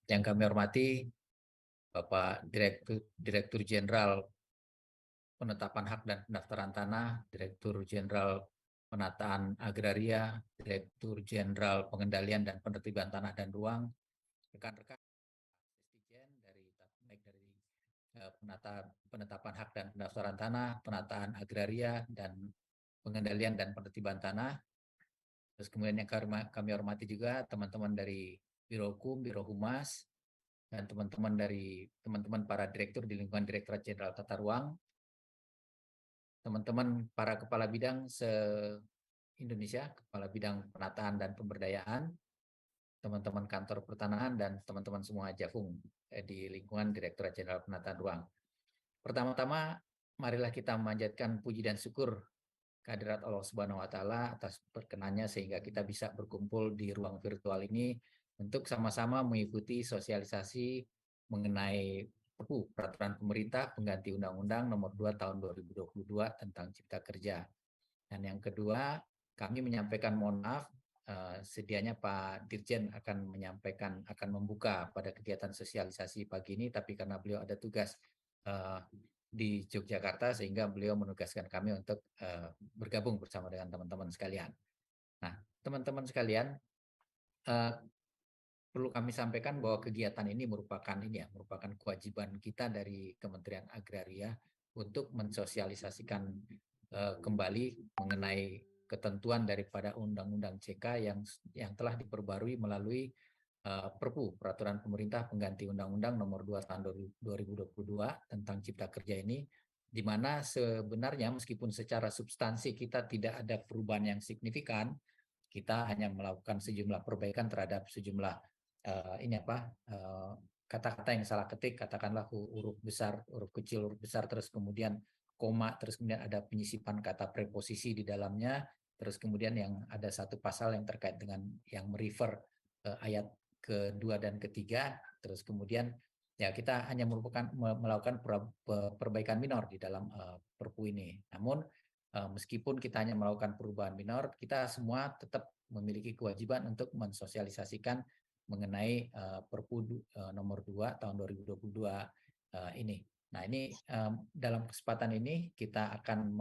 Yang kami hormati Bapak Direktur Jenderal Penetapan Hak dan Pendaftaran Tanah, Direktur Jenderal Penataan Agraria, Direktur Jenderal Pengendalian dan Penertiban Tanah dan Ruang, rekan-rekan Sesdijen baik dari penetapan hak dan pendaftaran tanah, penataan agraria dan pengendalian dan penertiban tanah. Terus kemudian yang kami hormati juga teman-teman dari Biro Hukum, Biro Humas, dan teman-teman para direktur di lingkungan Direktorat Jenderal Tata Ruang, teman-teman para kepala bidang se-Indonesia, kepala bidang penataan dan pemberdayaan, teman-teman kantor pertanahan, dan teman-teman semua Jafung di lingkungan Direktorat Jenderal Penataan Ruang. Pertama-tama, marilah kita memanjatkan puji dan syukur kehadirat Allah Subhanahu wa Ta'ala atas perkenannya sehingga kita bisa berkumpul di ruang virtual ini untuk sama-sama mengikuti sosialisasi mengenai Peraturan Pemerintah Pengganti Undang-Undang Nomor 2 Tahun 2022 tentang Cipta Kerja. Dan yang kedua, kami menyampaikan mohon maaf, sedianya Pak Dirjen akan membuka pada kegiatan sosialisasi pagi ini, tapi karena beliau ada tugas di Yogyakarta sehingga beliau menugaskan kami untuk bergabung bersama dengan teman-teman sekalian. Nah, teman-teman sekalian, perlu kami sampaikan bahwa kegiatan ini merupakan kewajiban kita dari Kementerian Agraria untuk mensosialisasikan kembali mengenai ketentuan daripada Undang-Undang CK yang telah diperbarui melalui Perpu Peraturan Pemerintah Pengganti Undang-Undang Nomor 2 Tahun 2022 tentang Cipta Kerja ini, di mana sebenarnya meskipun secara substansi kita tidak ada perubahan yang signifikan, kita hanya melakukan sejumlah perbaikan terhadap sejumlah kata-kata yang salah ketik, katakanlah huruf besar, huruf kecil, huruf besar, terus kemudian koma, terus kemudian ada penyisipan kata preposisi di dalamnya, terus kemudian yang ada satu pasal yang terkait dengan yang merefer ayat kedua dan ketiga, terus kemudian ya kita hanya melakukan perbaikan minor di dalam Perpu ini. Namun meskipun kita hanya melakukan perubahan minor, kita semua tetap memiliki kewajiban untuk mensosialisasikan mengenai Perpu nomor 2 tahun 2022 ini. Nah, ini dalam kesempatan ini kita akan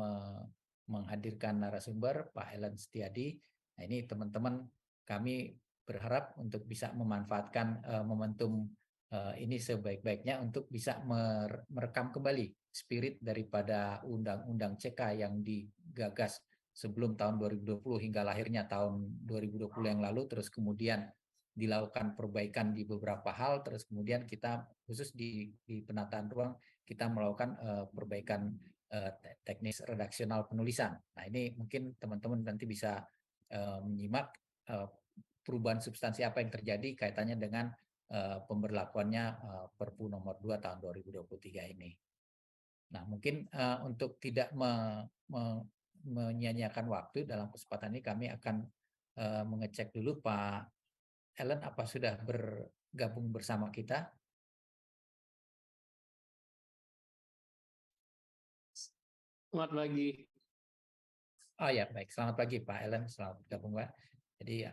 menghadirkan narasumber Pak Ellen Setiadi. Nah, ini teman-teman kami berharap untuk bisa memanfaatkan momentum ini sebaik-baiknya untuk bisa merekam kembali spirit daripada Undang-Undang CK yang digagas sebelum tahun 2020 hingga lahirnya tahun 2020 yang lalu, terus kemudian dilakukan perbaikan di beberapa hal, terus kemudian kita khusus di penataan ruang kita melakukan perbaikan teknis redaksional penulisan. Nah, ini mungkin teman-teman nanti bisa menyimak perubahan substansi apa yang terjadi kaitannya dengan pemberlakuannya Perpu nomor 2 tahun 2023 ini. Nah, mungkin untuk tidak menyia-nyiakan waktu dalam kesempatan ini kami akan mengecek dulu Pak Ellen apa sudah bergabung bersama kita? Selamat pagi. Oh ya, baik. Selamat pagi Pak Ellen, selamat bergabung Pak. Jadi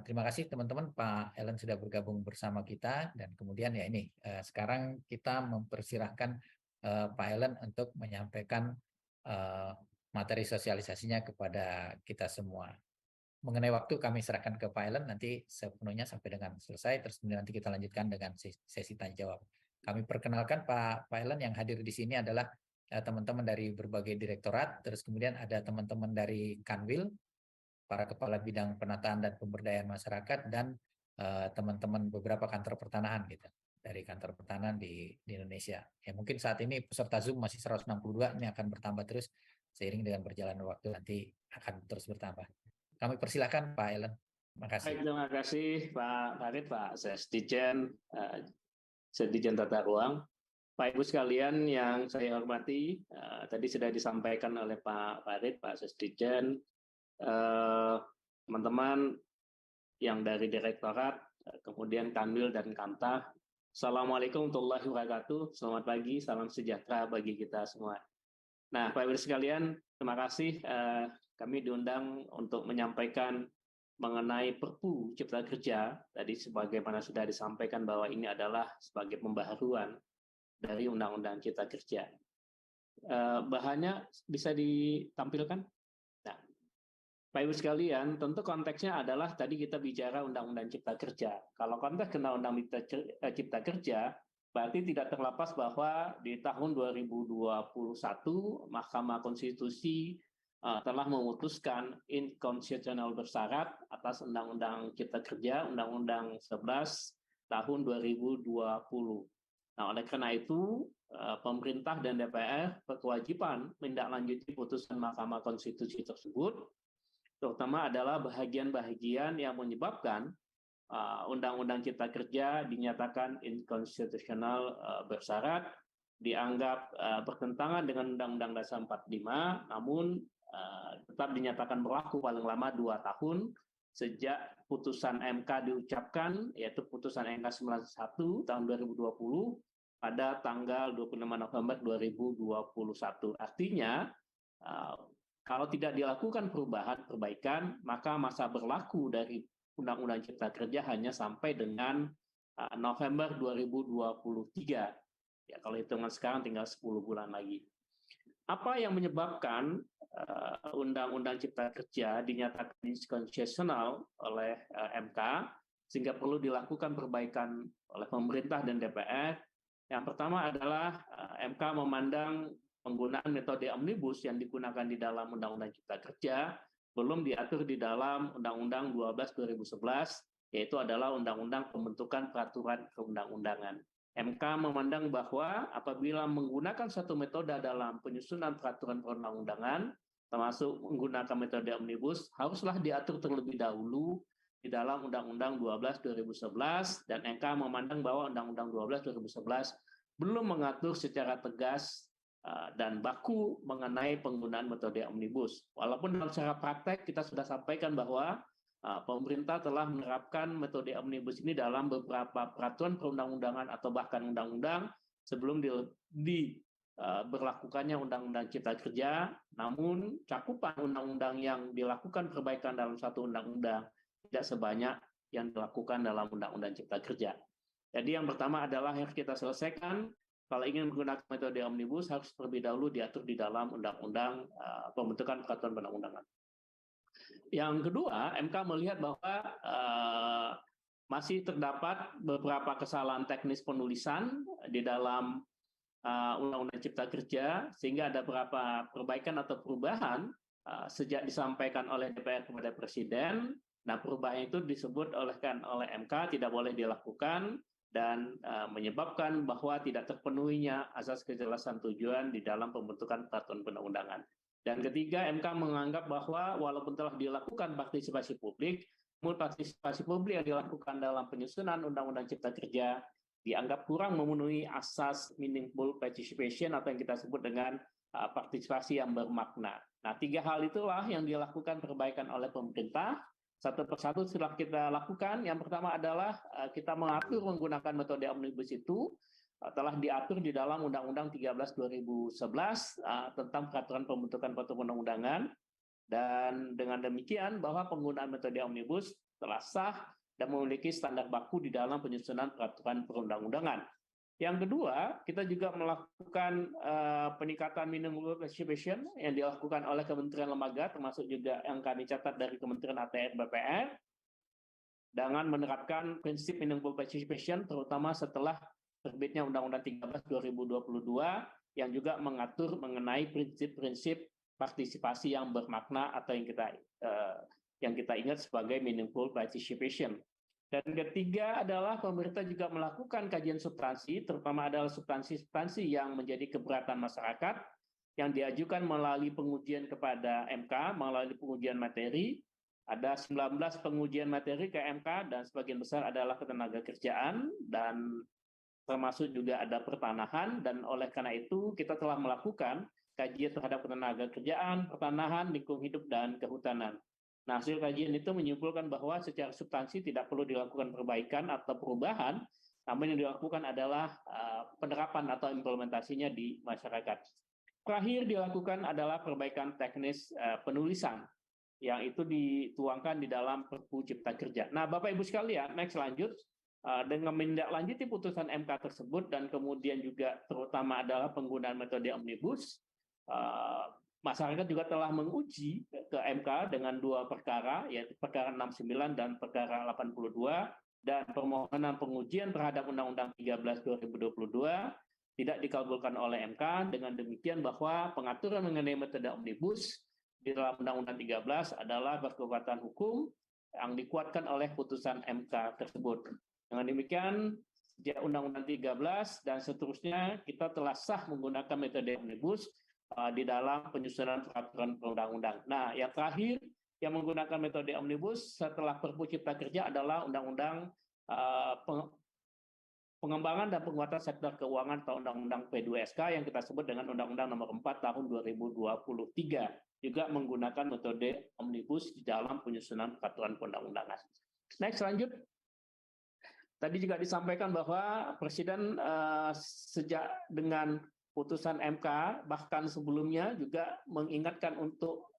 terima kasih teman-teman, Pak Ellen sudah bergabung bersama kita, dan kemudian ya ini sekarang kita mempersilahkan Pak Ellen untuk menyampaikan materi sosialisasinya kepada kita semua. Mengenai waktu kami serahkan ke Pak Ellen nanti sepenuhnya sampai dengan selesai, terus kemudian nanti kita lanjutkan dengan sesi tanya jawab. Kami perkenalkan Pak Ellen, yang hadir di sini adalah teman-teman dari berbagai direktorat, terus kemudian ada teman-teman dari Kanwil, para kepala bidang penataan dan pemberdayaan masyarakat, dan teman-teman beberapa kantor pertanahan gitu, dari kantor pertanahan di Indonesia. Ya mungkin saat ini peserta Zoom masih 162, ini akan bertambah terus seiring dengan berjalannya waktu, nanti akan terus bertambah. Kami persilakan Pak Ellen. Terima kasih. Baik, terima kasih Pak Farid, Pak Sesdijen Tata Ruang. Pak Ibu sekalian yang saya hormati, tadi sudah disampaikan oleh Pak Farid, Pak Sesdijen, teman-teman yang dari Direktorat, kemudian Kanwil dan Kamta. Assalamualaikum warahmatullahi wabarakatuh. Selamat pagi, salam sejahtera bagi kita semua. Nah, Pak Ibu sekalian, terima kasih kami diundang untuk menyampaikan mengenai Perpu Cipta Kerja, tadi sebagaimana sudah disampaikan bahwa ini adalah sebagai pembaharuan dari Undang-Undang Cipta Kerja. Bahannya bisa ditampilkan? Nah, Pak Ibu sekalian, tentu konteksnya adalah tadi kita bicara Undang-Undang Cipta Kerja. Kalau konteks Undang-Undang Cipta Kerja, berarti tidak terlepas bahwa di tahun 2021 Mahkamah Konstitusi telah memutuskan inkonstitusional bersyarat atas Undang-Undang Cipta Kerja, Undang-Undang 11 tahun 2020. Nah, oleh karena itu, pemerintah dan DPR berkewajiban menindaklanjuti putusan Mahkamah Konstitusi tersebut, terutama adalah bahagian-bahagian yang menyebabkan Undang-Undang Cipta Kerja dinyatakan inkonstitusional bersyarat, dianggap bertentangan dengan Undang-Undang Dasar 45, namun tetap dinyatakan berlaku paling lama 2 tahun sejak putusan MK diucapkan, yaitu putusan MK 91 tahun 2020 pada tanggal 25 November 2021. Artinya, kalau tidak dilakukan perbaikan, maka masa berlaku dari Undang-Undang Cipta Kerja hanya sampai dengan November 2023. Ya, kalau hitungan sekarang tinggal 10 bulan lagi. Apa yang menyebabkan Undang-Undang Cipta Kerja dinyatakan inkonstitusional oleh MK, sehingga perlu dilakukan perbaikan oleh pemerintah dan DPR? Yang pertama adalah MK memandang penggunaan metode omnibus yang digunakan di dalam Undang-Undang Cipta Kerja belum diatur di dalam Undang-Undang 12/2011, yaitu adalah Undang-Undang Pembentukan Peraturan Perundang-undangan. MK memandang bahwa apabila menggunakan satu metode dalam penyusunan peraturan perundang-undangan, termasuk menggunakan metode omnibus, haruslah diatur terlebih dahulu di dalam Undang-Undang 12/2011, dan MK memandang bahwa Undang-Undang 12/2011 belum mengatur secara tegas dan baku mengenai penggunaan metode omnibus. Walaupun dalam secara praktek kita sudah sampaikan bahwa pemerintah telah menerapkan metode omnibus ini dalam beberapa peraturan perundang-undangan atau bahkan undang-undang sebelum diberlakukannya Undang-Undang Cipta Kerja, namun cakupan undang-undang yang dilakukan perbaikan dalam satu undang-undang tidak sebanyak yang dilakukan dalam Undang-Undang Cipta Kerja. Jadi yang pertama adalah yang kita selesaikan, kalau ingin menggunakan metode omnibus harus terlebih dahulu diatur di dalam Undang-Undang Pembentukan Peraturan Perundang-undangan. Yang kedua, MK melihat bahwa masih terdapat beberapa kesalahan teknis penulisan di dalam Undang-Undang Cipta Kerja, sehingga ada beberapa perbaikan atau perubahan sejak disampaikan oleh DPR kepada Presiden. Nah, perubahan itu disebut oleh MK tidak boleh dilakukan dan menyebabkan bahwa tidak terpenuhinya asas kejelasan tujuan di dalam pembentukan peraturan perundang-undangan. Dan ketiga, MK menganggap bahwa walaupun telah dilakukan partisipasi publik, namun partisipasi publik yang dilakukan dalam penyusunan Undang-Undang Cipta Kerja dianggap kurang memenuhi asas meaningful participation atau yang kita sebut dengan partisipasi yang bermakna. Nah, tiga hal itulah yang dilakukan perbaikan oleh pemerintah. Satu persatu setelah kita lakukan. Yang pertama adalah kita mengatur menggunakan metode omnibus itu telah diatur di dalam Undang-Undang 13/2011 tentang peraturan pembentukan peraturan perundang-undangan, dan dengan demikian bahwa penggunaan metode omnibus telah sah dan memiliki standar baku di dalam penyusunan peraturan perundang-undangan. Yang kedua, kita juga melakukan peningkatan minimum participation yang dilakukan oleh kementerian lembaga, termasuk juga yang kami catat dari Kementerian ATR BPR, dengan menerapkan prinsip minimum participation, terutama setelah terbitnya Undang-Undang 13/2022 yang juga mengatur mengenai prinsip-prinsip partisipasi yang bermakna atau yang kita ingat sebagai meaningful participation. Dan ketiga adalah pemerintah juga melakukan kajian substansi, terutama adalah substansi-substansi yang menjadi keberatan masyarakat yang diajukan melalui pengujian kepada MK, melalui pengujian materi. Ada 19 pengujian materi ke MK dan sebagian besar adalah ketenagakerjaan dan termasuk juga ada pertanahan, dan oleh karena itu kita telah melakukan kajian terhadap ketenagakerjaan, pertanahan, lingkungan hidup, dan kehutanan. Nah, hasil kajian itu menyimpulkan bahwa secara substansi tidak perlu dilakukan perbaikan atau perubahan, namun yang dilakukan adalah penerapan atau implementasinya di masyarakat. Terakhir dilakukan adalah perbaikan teknis penulisan, yang itu dituangkan di dalam Perpu Cipta Kerja. Nah, Bapak Ibu sekalian, next lanjut. Dengan menindaklanjuti putusan MK tersebut dan kemudian juga terutama adalah penggunaan metode omnibus, masyarakat juga telah menguji ke MK dengan 2 perkara, yaitu perkara 69 dan perkara 82, dan permohonan pengujian terhadap Undang-Undang 13 2022 tidak dikabulkan oleh MK. Dengan demikian bahwa pengaturan mengenai metode omnibus di dalam Undang-Undang 13 adalah berkekuatan hukum yang dikuatkan oleh putusan MK tersebut. Dengan demikian, sejak Undang-Undang 13 dan seterusnya, kita telah sah menggunakan metode omnibus di dalam penyusunan peraturan perundang-undang. Nah, yang terakhir yang menggunakan metode omnibus setelah Perpu Cipta Kerja adalah Undang-Undang Pengembangan dan Penguatan Sektor Keuangan atau Undang-Undang P2SK yang kita sebut dengan Undang-Undang Nomor 4 Tahun 2023, juga menggunakan metode omnibus di dalam penyusunan peraturan perundang-undangan. Next, lanjut. Tadi juga disampaikan bahwa Presiden sejak dengan putusan MK, bahkan sebelumnya juga mengingatkan untuk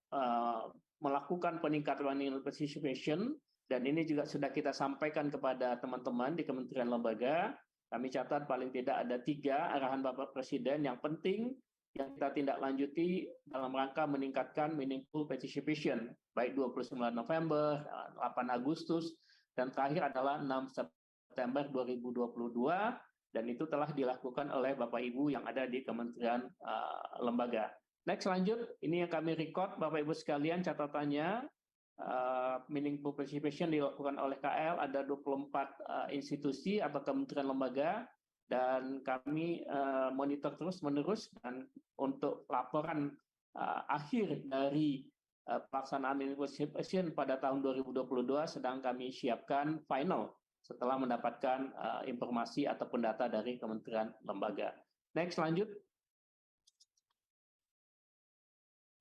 melakukan peningkatan participation, dan ini juga sudah kita sampaikan kepada teman-teman di kementerian lembaga. Kami catat paling tidak ada 3 arahan Bapak Presiden yang penting yang kita tindak lanjuti dalam rangka meningkatkan meaningful participation, baik 29 November, 8 Agustus, dan terakhir adalah 6 September 2022, dan itu telah dilakukan oleh Bapak Ibu yang ada di kementerian lembaga. Next, lanjut. Ini yang kami record, Bapak Ibu sekalian, catatannya. Meaningful participation dilakukan oleh KL, ada 24 institusi atau kementerian lembaga, dan kami monitor terus-menerus, dan untuk laporan akhir dari pelaksanaan meaningful participation pada tahun 2022 sedang kami siapkan final setelah mendapatkan informasi ataupun data dari kementerian lembaga. Next, lanjut.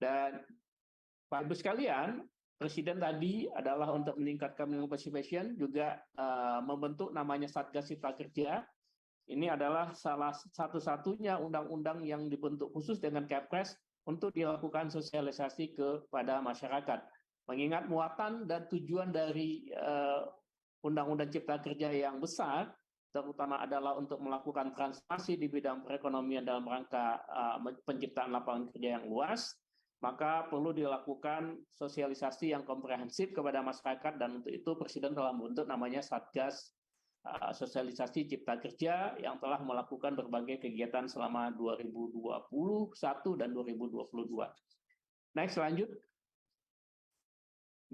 Dan Pak Ibu sekalian, Presiden tadi adalah untuk meningkatkan meaningful participation, juga membentuk namanya Satgas Cipta Kerja. Ini adalah salah satu-satunya undang-undang yang dibentuk khusus dengan Kepres untuk dilakukan sosialisasi kepada masyarakat. Mengingat muatan dan tujuan dari Undang-Undang Cipta Kerja yang besar, terutama adalah untuk melakukan transformasi di bidang perekonomian dalam rangka penciptaan lapangan kerja yang luas, maka perlu dilakukan sosialisasi yang komprehensif kepada masyarakat, dan untuk itu Presiden telah membentuk namanya Satgas Sosialisasi Cipta Kerja yang telah melakukan berbagai kegiatan selama 2021 dan 2022. Next, lanjut.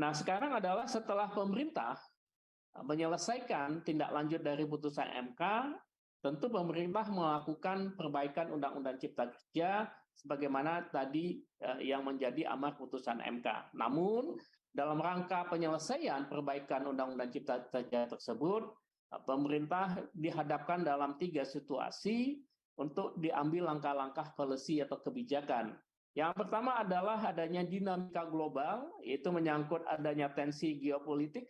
Nah, sekarang adalah setelah pemerintah menyelesaikan tindak lanjut dari putusan MK, tentu pemerintah melakukan perbaikan Undang-Undang Cipta Kerja sebagaimana tadi yang menjadi amar putusan MK. Namun, dalam rangka penyelesaian perbaikan Undang-Undang Cipta Kerja tersebut, pemerintah dihadapkan dalam 3 situasi untuk diambil langkah-langkah policy atau kebijakan. Yang pertama adalah adanya dinamika global, yaitu menyangkut adanya tensi geopolitik,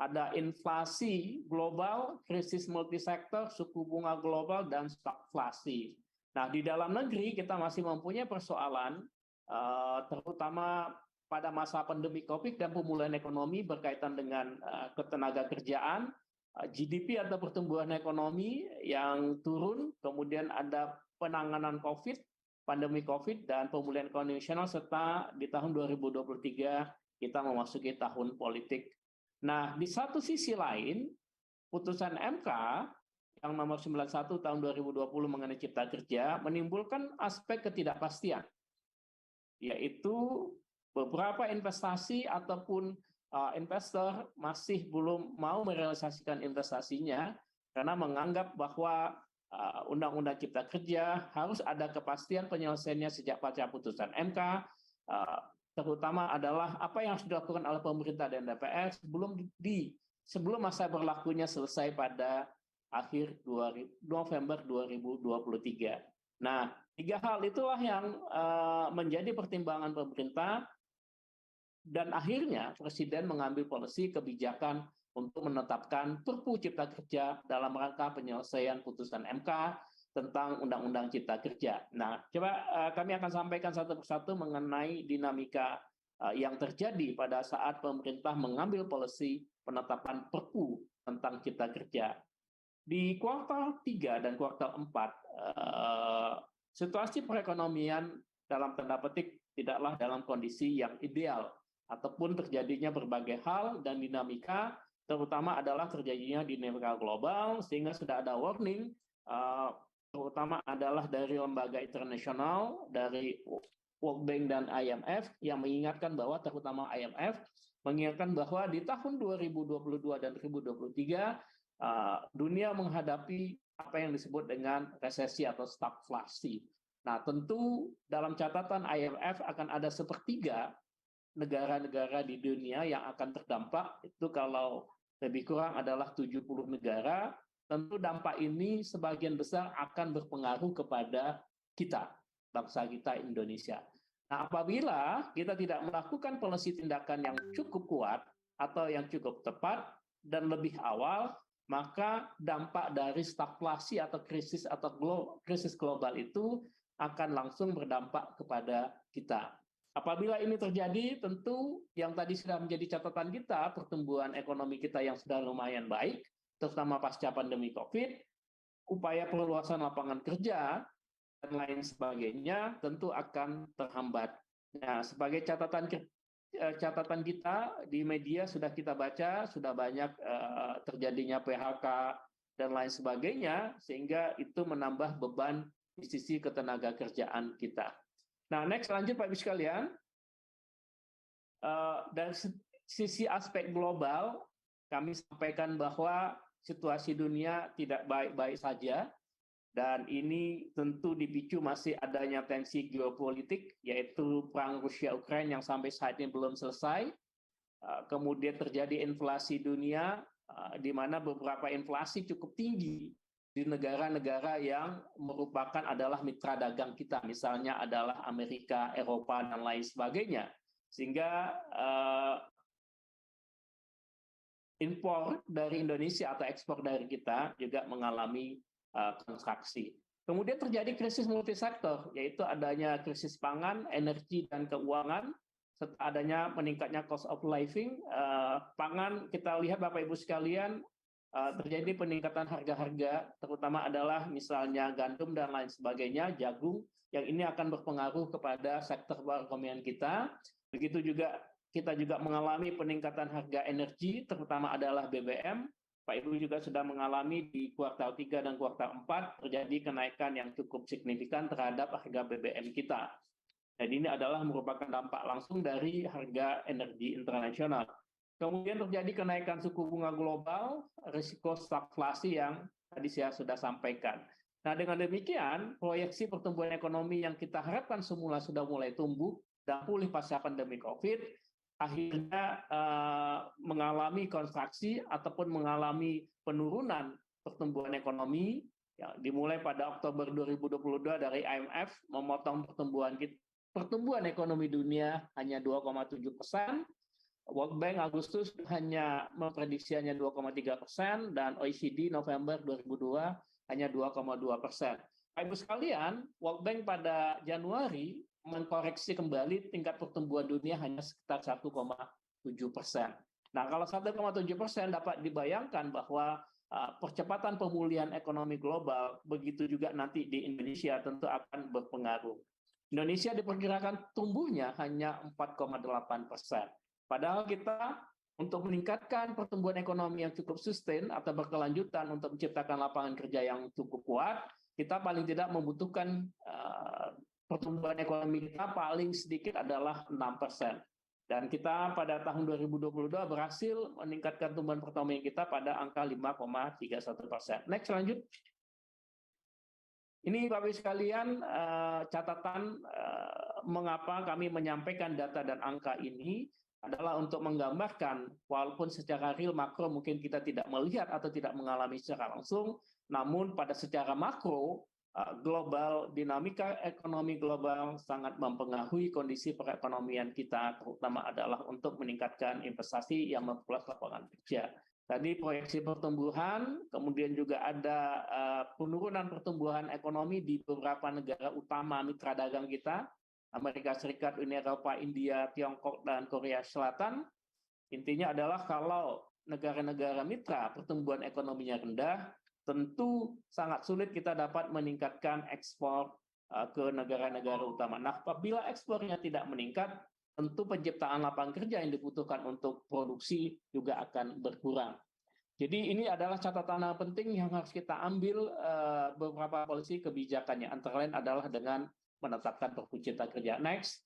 ada inflasi global, krisis multisektor, suku bunga global, dan stagflasi. Nah, di dalam negeri kita masih mempunyai persoalan, terutama pada masa pandemi COVID dan pemulihan ekonomi berkaitan dengan ketenaga kerjaan, GDP atau pertumbuhan ekonomi yang turun, kemudian ada penanganan COVID, pandemi COVID, dan pemulihan ekonomi nasional, serta di tahun 2023 kita memasuki tahun politik. Nah, di satu sisi lain, putusan MK yang nomor 91 tahun 2020 mengenai Cipta Kerja menimbulkan aspek ketidakpastian, yaitu beberapa investasi ataupun investor masih belum mau merealisasikan investasinya karena menganggap bahwa Undang-Undang Cipta Kerja harus ada kepastian penyelesaiannya sejak pasca putusan MK, terutama adalah apa yang harus dilakukan oleh pemerintah dan DPR sebelum masa berlakunya selesai pada akhir November 2023. Nah, 3 hal itulah yang menjadi pertimbangan pemerintah, dan akhirnya Presiden mengambil policy kebijakan untuk menetapkan Perpu Cipta Kerja dalam rangka penyelesaian putusan MK tentang Undang-Undang Cipta Kerja. Nah, coba kami akan sampaikan satu persatu mengenai dinamika yang terjadi pada saat pemerintah mengambil policy penetapan Perpu tentang Cipta Kerja. Di kuartal 3 dan kuartal 4, situasi perekonomian dalam tanda petik tidaklah dalam kondisi yang ideal, ataupun terjadinya berbagai hal dan dinamika, terutama adalah terjadinya dinamika global, sehingga sudah ada warning, terutama adalah dari lembaga internasional, dari World Bank dan IMF, yang mengingatkan bahwa, terutama IMF, mengingatkan bahwa di tahun 2022 dan 2023, dunia menghadapi apa yang disebut dengan resesi atau stagflasi. Nah, tentu dalam catatan IMF akan ada sepertiga negara-negara di dunia yang akan terdampak, itu kalau lebih kurang adalah 70 negara. Tentu dampak ini sebagian besar akan berpengaruh kepada kita, bangsa kita Indonesia. Nah, apabila kita tidak melakukan policy tindakan yang cukup kuat atau yang cukup tepat dan lebih awal, maka dampak dari stagflasi atau krisis global itu akan langsung berdampak kepada kita. Apabila ini terjadi, tentu yang tadi sudah menjadi catatan kita, pertumbuhan ekonomi kita yang sudah lumayan baik, terutama pasca pandemi COVID, upaya perluasan lapangan kerja, dan lain sebagainya, tentu akan terhambat. Nah, sebagai catatan kita di media sudah kita baca, sudah banyak terjadinya PHK dan lain sebagainya, sehingga itu menambah beban di sisi ketenaga kerjaan kita. Nah, next, lanjut Pak Ibu sekalian. Dari sisi aspek global, kami sampaikan bahwa situasi dunia tidak baik-baik saja, dan ini tentu dipicu masih adanya tensi geopolitik, yaitu perang Rusia-Ukraina yang sampai saat ini belum selesai. Kemudian terjadi inflasi dunia, di mana beberapa inflasi cukup tinggi di negara-negara yang merupakan adalah mitra dagang kita, misalnya adalah Amerika, Eropa, dan lain sebagainya. Sehingga impor dari Indonesia atau ekspor dari kita juga mengalami kontraksi. Kemudian terjadi krisis multisektor, yaitu adanya krisis pangan, energi, dan keuangan, serta adanya meningkatnya cost of living. Pangan, kita lihat Bapak Ibu sekalian, terjadi peningkatan harga-harga, terutama adalah misalnya gandum dan lain sebagainya, jagung, yang ini akan berpengaruh kepada sektor perekonomian kita. Begitu juga kita juga mengalami peningkatan harga energi, terutama adalah BBM. Pak Ibu juga sudah mengalami di kuartal 3 dan kuartal 4 terjadi kenaikan yang cukup signifikan terhadap harga BBM kita. Jadi ini adalah merupakan dampak langsung dari harga energi internasional. Kemudian terjadi kenaikan suku bunga global, risiko stagflasi yang tadi saya sudah sampaikan. Nah, dengan demikian, proyeksi pertumbuhan ekonomi yang kita harapkan semula sudah mulai tumbuh dan pulih pasca pandemi COVID, akhirnya mengalami kontraksi ataupun mengalami penurunan pertumbuhan ekonomi, ya, dimulai pada Oktober 2022 dari IMF memotong pertumbuhan ekonomi dunia hanya 2,7%, World Bank Agustus hanya memprediksinya 2,3%, dan OECD November 2002 hanya 2,2%. Pak Ibu sekalian, World Bank pada Januari mengkoreksi kembali tingkat pertumbuhan dunia hanya sekitar 1,7%. Nah, kalau 1,7% dapat dibayangkan bahwa percepatan pemulihan ekonomi global, begitu juga nanti di Indonesia tentu akan berpengaruh. Indonesia diperkirakan tumbuhnya hanya 4,8%. Padahal kita untuk meningkatkan pertumbuhan ekonomi yang cukup sustain atau berkelanjutan untuk menciptakan lapangan kerja yang cukup kuat, kita paling tidak membutuhkan pertumbuhan ekonomi kita paling sedikit adalah 6%. Dan kita pada tahun 2022 berhasil meningkatkan tumbuhan pertumbuhan kita pada angka 5,31%. Next, lanjut. Ini Bapak Ibu sekalian, catatan mengapa kami menyampaikan data dan angka ini adalah untuk menggambarkan, walaupun secara real makro mungkin kita tidak melihat atau tidak mengalami secara langsung, namun pada secara makro, global, dinamika ekonomi global sangat mempengaruhi kondisi perekonomian kita, terutama adalah untuk meningkatkan investasi yang memperluas lapangan kerja. Tadi proyeksi pertumbuhan, kemudian juga ada penurunan pertumbuhan ekonomi di beberapa negara utama mitra dagang kita, Amerika Serikat, Uni Eropa, India, Tiongkok, dan Korea Selatan. Intinya adalah kalau negara-negara mitra pertumbuhan ekonominya rendah, tentu sangat sulit kita dapat meningkatkan ekspor ke negara-negara utama. Nah, apabila ekspornya tidak meningkat, tentu penciptaan lapangan kerja yang dibutuhkan untuk produksi juga akan berkurang. Jadi ini adalah catatan yang penting yang harus kita ambil beberapa polisi kebijakannya. Antara lain adalah dengan menetapkan Perpu Cipta Kerja. Next.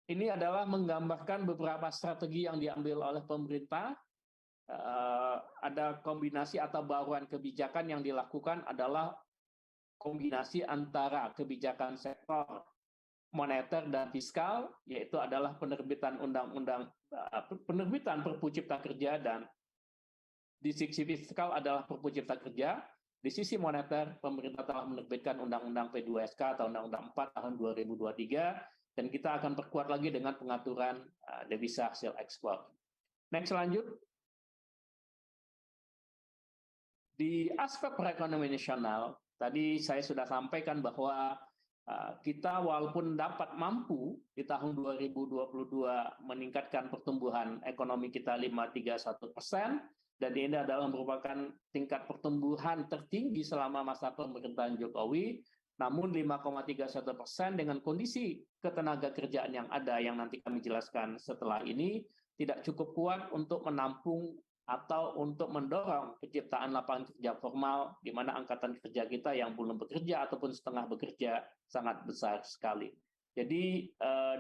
Ini adalah menggambarkan beberapa strategi yang diambil oleh pemerintah. Ada kombinasi atau bauran kebijakan yang dilakukan adalah kombinasi antara kebijakan sektor moneter dan fiskal, yaitu adalah penerbitan penerbitan Perpu Cipta Kerja, dan di sisi fiskal adalah Perpu Cipta Kerja. Di sisi moneter, pemerintah telah menerbitkan Undang-Undang P2SK atau Undang-Undang 4 tahun 2023, dan kita akan perkuat lagi dengan pengaturan devisa hasil ekspor. Next, lanjut. Di aspek perekonomian nasional, tadi saya sudah sampaikan bahwa kita walaupun dapat mampu di tahun 2022 meningkatkan pertumbuhan ekonomi kita 5,31%, dan ini adalah merupakan tingkat pertumbuhan tertinggi selama masa pemerintahan Jokowi, namun 5,31% dengan kondisi ketenaga kerjaan yang ada, yang nanti kami jelaskan setelah ini, tidak cukup kuat untuk menampung atau untuk mendorong penciptaan lapangan kerja formal, di mana angkatan kerja kita yang belum bekerja ataupun setengah bekerja sangat besar sekali. Jadi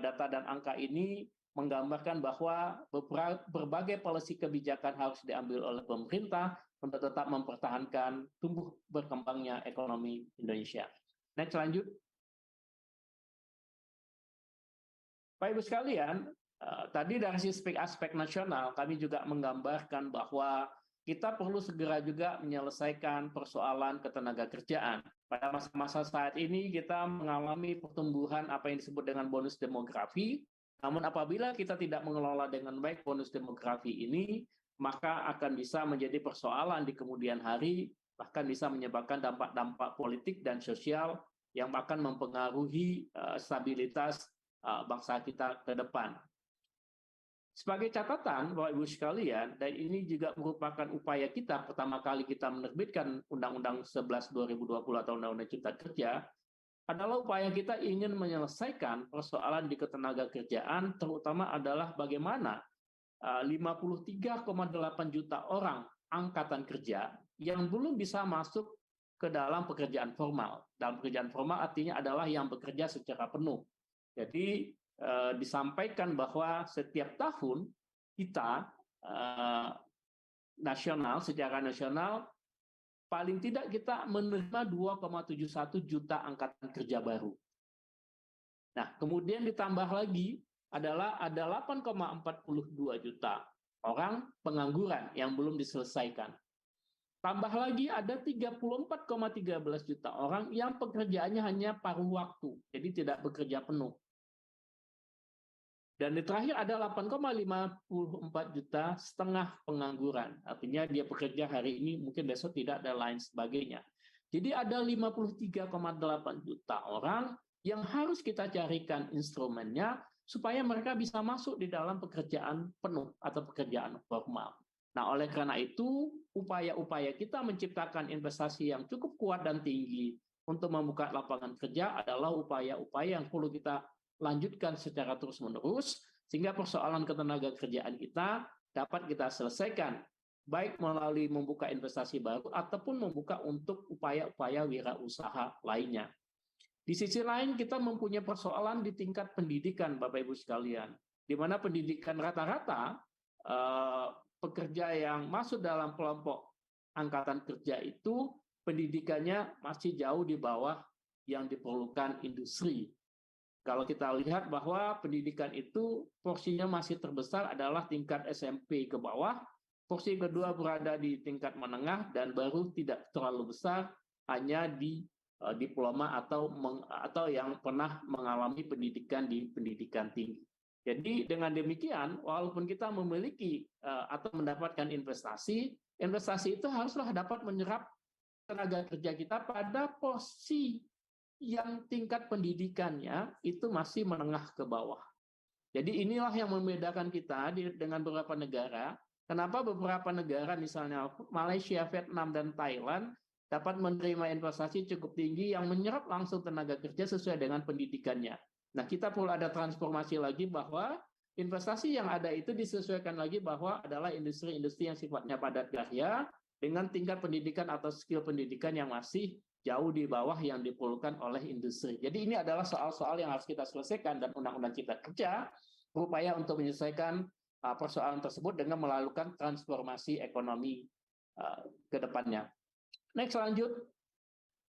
data dan angka ini menggambarkan bahwa berbagai polisi kebijakan harus diambil oleh pemerintah untuk tetap mempertahankan tumbuh berkembangnya ekonomi Indonesia. Next, lanjut. Bapak Ibu sekalian, tadi dari sisi aspek nasional, kami juga menggambarkan bahwa kita perlu segera juga menyelesaikan persoalan ketenaga kerjaan. Pada masa-masa saat ini kita mengalami pertumbuhan apa yang disebut dengan bonus demografi, namun apabila kita tidak mengelola dengan baik bonus demografi ini, maka akan bisa menjadi persoalan di kemudian hari, bahkan bisa menyebabkan dampak-dampak politik dan sosial yang akan mempengaruhi stabilitas bangsa kita ke depan. Sebagai catatan, Bapak Ibu sekalian, dan ini juga merupakan upaya kita pertama kali kita menerbitkan Undang-Undang 11 2020 atau Undang-Undang Cipta Kerja, adalah upaya kita ingin menyelesaikan persoalan di ketenaga kerjaan, terutama adalah bagaimana 53,8 juta orang angkatan kerja yang belum bisa masuk ke dalam pekerjaan formal. Dalam pekerjaan formal artinya adalah yang bekerja secara penuh. Jadi disampaikan bahwa setiap tahun kita secara nasional paling tidak kita menerima 2,71 juta angkatan kerja baru. Nah, kemudian ditambah lagi adalah ada 8,42 juta orang pengangguran yang belum diselesaikan. Tambah lagi ada 34,13 juta orang yang pekerjaannya hanya paruh waktu, jadi tidak bekerja penuh. Dan di terakhir ada 8,54 juta setengah pengangguran. Artinya dia bekerja hari ini, mungkin besok tidak, dan lain sebagainya. Jadi ada 53,8 juta orang yang harus kita carikan instrumennya supaya mereka bisa masuk di dalam pekerjaan penuh atau pekerjaan formal. Nah, oleh karena itu, upaya-upaya kita menciptakan investasi yang cukup kuat dan tinggi untuk membuka lapangan kerja adalah upaya-upaya yang perlu kita lanjutkan secara terus-menerus, sehingga persoalan ketenaga kerjaan kita dapat kita selesaikan, baik melalui membuka investasi baru ataupun membuka untuk upaya-upaya wirausaha lainnya. Di sisi lain, kita mempunyai persoalan di tingkat pendidikan, Bapak Ibu sekalian, di mana pendidikan rata-rata pekerja yang masuk dalam kelompok angkatan kerja itu pendidikannya masih jauh di bawah yang diperlukan industri. Kalau kita lihat bahwa pendidikan itu porsinya masih terbesar adalah tingkat SMP ke bawah, porsi kedua berada di tingkat menengah, dan baru tidak terlalu besar hanya di diploma atau yang pernah mengalami pendidikan di pendidikan tinggi. Jadi dengan demikian, walaupun kita memiliki atau mendapatkan investasi itu haruslah dapat menyerap tenaga kerja kita pada porsi yang tingkat pendidikannya itu masih menengah ke bawah. Jadi inilah yang membedakan kita dengan beberapa negara. Kenapa beberapa negara misalnya Malaysia, Vietnam, dan Thailand dapat menerima investasi cukup tinggi yang menyerap langsung tenaga kerja sesuai dengan pendidikannya. Nah, kita perlu ada transformasi lagi bahwa investasi yang ada itu disesuaikan lagi bahwa adalah industri-industri yang sifatnya padat karya dengan tingkat pendidikan atau skill pendidikan yang masih jauh di bawah yang diperlukan oleh industri. Jadi ini adalah soal-soal yang harus kita selesaikan, dan Undang-Undang Cipta Kerja berupaya untuk menyelesaikan persoalan tersebut dengan melakukan transformasi ekonomi ke depannya. Next, lanjut.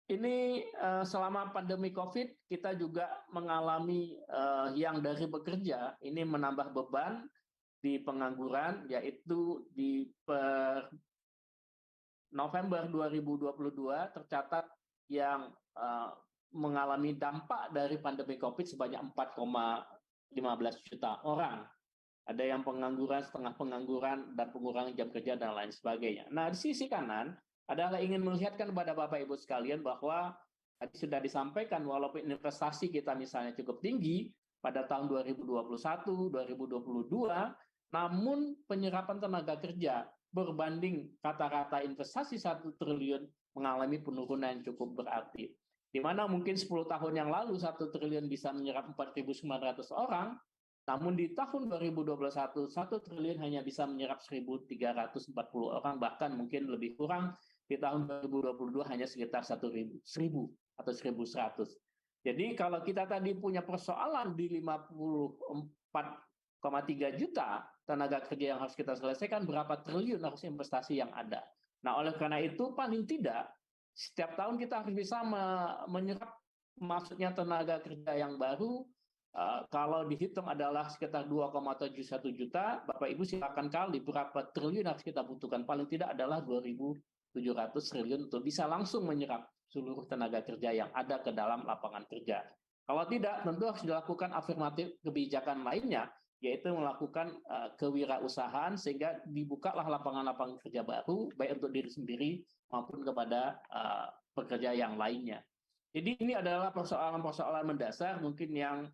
Ini selama pandemi COVID kita juga mengalami yang dari bekerja ini menambah beban di pengangguran, yaitu di November 2022 tercatat yang mengalami dampak dari pandemi COVID sebanyak 4,15 juta orang. Ada yang pengangguran, setengah pengangguran, dan pengurangan jam kerja, dan lain sebagainya. Nah, di sisi kanan adalah ingin melihatkan kepada Bapak Ibu sekalian bahwa tadi sudah disampaikan walaupun investasi kita misalnya cukup tinggi pada tahun 2021, 2022, namun penyerapan tenaga kerja berbanding rata-rata investasi 1 triliun mengalami penurunan yang cukup berarti. Di mana mungkin 10 tahun yang lalu 1 triliun bisa menyerap 4.900 orang, namun di tahun 2021 1 triliun hanya bisa menyerap 1.340 orang, bahkan mungkin lebih kurang. Di tahun 2022 hanya sekitar 1.000 atau 1.100. Jadi kalau kita tadi punya persoalan di 54,3 juta tenaga kerja yang harus kita selesaikan, berapa triliun harus investasi yang ada. Nah, oleh karena itu paling tidak setiap tahun kita harus bisa menyerap maksudnya tenaga kerja yang baru. Kalau dihitung adalah sekitar 2,71 juta, Bapak Ibu silakan kali berapa triliun harus kita butuhkan. Paling tidak adalah 2.700 triliun untuk bisa langsung menyerap seluruh tenaga kerja yang ada ke dalam lapangan kerja. Kalau tidak, tentu harus dilakukan afirmatif kebijakan lainnya, yaitu melakukan kewirausahaan sehingga dibukalah lapangan-lapangan kerja baru, baik untuk diri sendiri maupun kepada pekerja yang lainnya. Jadi ini adalah persoalan-persoalan mendasar mungkin yang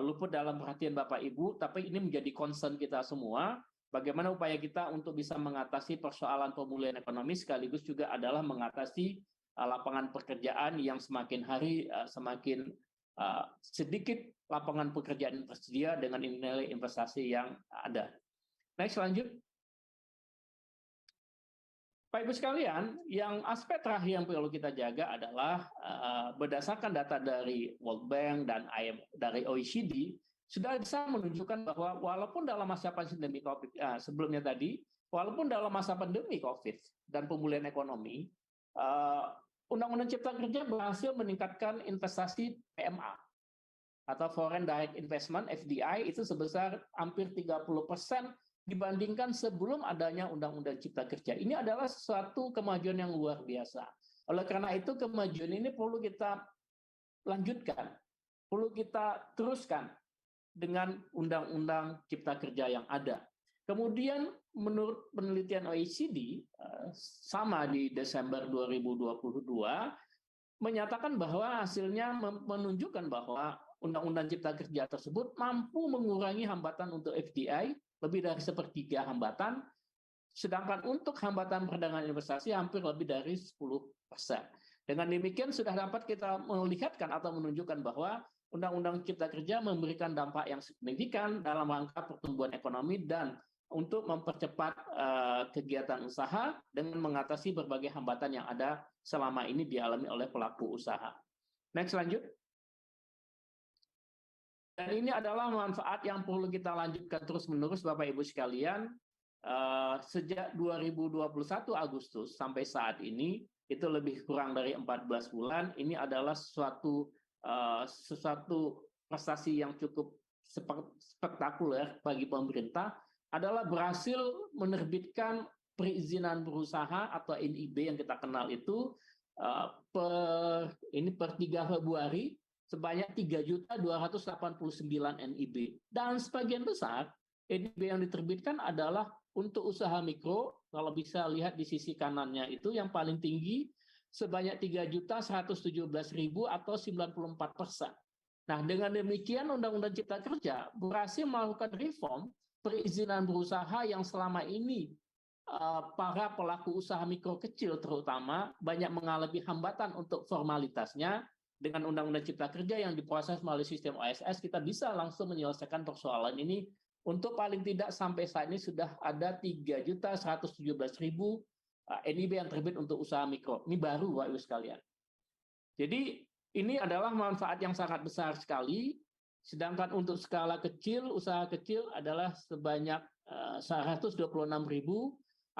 luput dalam perhatian Bapak Ibu, tapi ini menjadi concern kita semua. Bagaimana upaya kita untuk bisa mengatasi persoalan pemulihan ekonomi sekaligus juga adalah mengatasi lapangan pekerjaan yang semakin hari semakin sedikit lapangan pekerjaan tersedia dengan nilai investasi yang ada. Next, lanjut. Bapak Ibu sekalian, yang aspek terakhir yang perlu kita jaga adalah berdasarkan data dari World Bank dan dari OECD, sudah bisa menunjukkan bahwa walaupun dalam masa pandemi COVID sebelumnya tadi, walaupun dalam masa pandemi COVID dan pemulihan ekonomi, Undang-Undang Cipta Kerja berhasil meningkatkan investasi PMA atau Foreign Direct Investment (FDI) itu sebesar hampir 30% dibandingkan sebelum adanya Undang-Undang Cipta Kerja. Ini adalah suatu kemajuan yang luar biasa. Oleh karena itu kemajuan ini perlu kita lanjutkan, perlu kita teruskan dengan Undang-Undang Cipta Kerja yang ada. Kemudian menurut penelitian OECD sama di Desember 2022 menyatakan bahwa hasilnya menunjukkan bahwa Undang-Undang Cipta Kerja tersebut mampu mengurangi hambatan untuk FDI lebih dari 1/3 hambatan, sedangkan untuk hambatan perdagangan investasi hampir lebih dari 10%. Dengan demikian sudah dapat kita melihatkan atau menunjukkan bahwa Undang-Undang Cipta Kerja memberikan dampak yang signifikan dalam rangka pertumbuhan ekonomi dan untuk mempercepat kegiatan usaha dengan mengatasi berbagai hambatan yang ada selama ini dialami oleh pelaku usaha. Next, lanjut. Dan ini adalah manfaat yang perlu kita lanjutkan terus-menerus Bapak Ibu sekalian. Sejak 2021 Agustus sampai saat ini, itu lebih kurang dari 14 bulan, ini adalah sesuatu prestasi yang cukup spektakuler bagi pemerintah, adalah berhasil menerbitkan perizinan berusaha atau NIB yang kita kenal itu per 3 Februari sebanyak 3.289 NIB. Dan sebagian besar NIB yang diterbitkan adalah untuk usaha mikro. Kalau bisa lihat di sisi kanannya itu yang paling tinggi sebanyak 3.117.000 atau 94%. Nah, dengan demikian Undang-Undang Cipta Kerja berhasil melakukan reform perizinan berusaha yang selama ini para pelaku usaha mikro kecil terutama banyak mengalami hambatan untuk formalitasnya. Dengan Undang-Undang Cipta Kerja yang diproses melalui sistem OSS, kita bisa langsung menyelesaikan persoalan ini. Untuk paling tidak sampai saat ini sudah ada 3.117.000 NIB yang terbit untuk usaha mikro. Ini baru, Bapak Ibu sekalian. Jadi ini adalah manfaat yang sangat besar sekali. Sedangkan untuk skala kecil, usaha kecil adalah sebanyak 126.000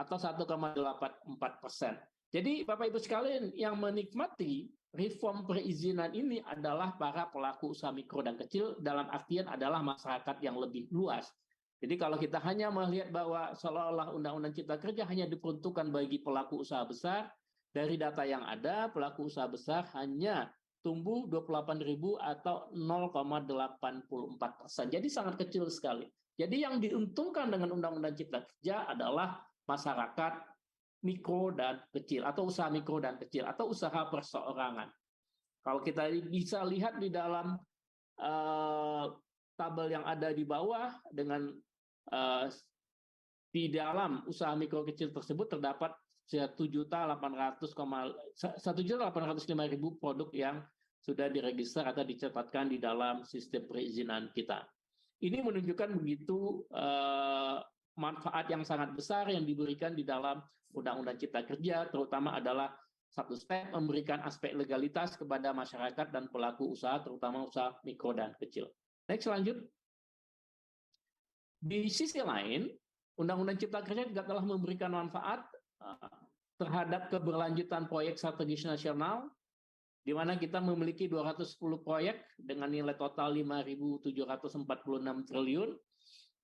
atau 1,84%. Jadi Bapak Ibu sekalian, yang menikmati reform perizinan ini adalah para pelaku usaha mikro dan kecil, dalam artian adalah masyarakat yang lebih luas. Jadi kalau kita hanya melihat bahwa seolah-olah Undang-Undang Cipta Kerja hanya diperuntukkan bagi pelaku usaha besar, dari data yang ada, pelaku usaha besar hanya tumbuh 28.000 atau 0,84%. Jadi sangat kecil sekali. Jadi yang diuntungkan dengan Undang-Undang Cipta Kerja adalah masyarakat mikro dan kecil, atau usaha mikro dan kecil, atau usaha perseorangan. Kalau kita bisa lihat di dalam tabel yang ada di bawah, dengan di dalam usaha mikro kecil tersebut terdapat 1.805.000 produk yang sudah diregister atau dicatatkan di dalam sistem perizinan kita. Ini menunjukkan begitu manfaat yang sangat besar yang diberikan di dalam Undang-Undang Cipta Kerja, terutama adalah satu step memberikan aspek legalitas kepada masyarakat dan pelaku usaha, terutama usaha mikro dan kecil. Next, lanjut. Di sisi lain, Undang-Undang Cipta Kerja juga telah memberikan manfaat terhadap keberlanjutan proyek strategis nasional, di mana kita memiliki 210 proyek dengan nilai total 5.746 triliun,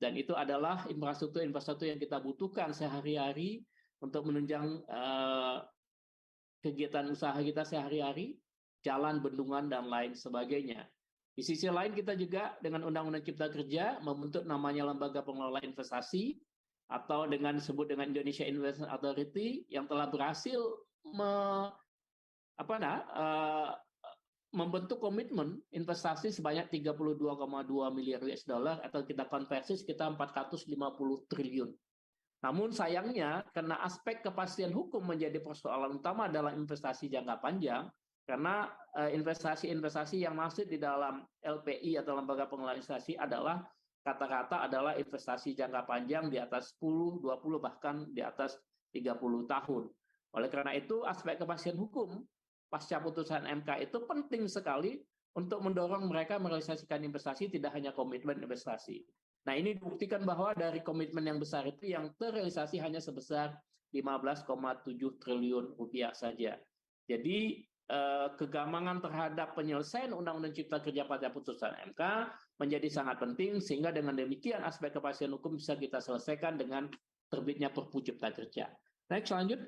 dan itu adalah infrastruktur yang kita butuhkan sehari-hari untuk menunjang kegiatan usaha kita sehari-hari, jalan, bendungan, dan lain sebagainya. Di sisi lain kita juga dengan Undang-Undang Cipta Kerja membentuk namanya Lembaga Pengelola Investasi, atau dengan disebut dengan Indonesia Investment Authority, yang telah berhasil membentuk komitmen investasi sebanyak 32,2 miliar US dollar, atau kita konversi sekitar 450 triliun. Namun sayangnya, karena aspek kepastian hukum menjadi persoalan utama adalah investasi jangka panjang, karena investasi-investasi yang masuk di dalam LPI atau Lembaga Pengelola Investasi adalah kata-kata adalah investasi jangka panjang di atas 10, 20, bahkan di atas 30 tahun. Oleh karena itu, aspek kepastian hukum pasca putusan MK itu penting sekali untuk mendorong mereka merealisasikan investasi, tidak hanya komitmen investasi. Nah, ini dibuktikan bahwa dari komitmen yang besar itu yang terrealisasi hanya sebesar 15,7 triliun rupiah saja. Jadi kegamangan terhadap penyelesaian Undang-Undang Cipta Kerja pada putusan MK menjadi sangat penting, sehingga dengan demikian aspek kepastian hukum bisa kita selesaikan dengan terbitnya Perpu Cipta Kerja. Next, lanjut.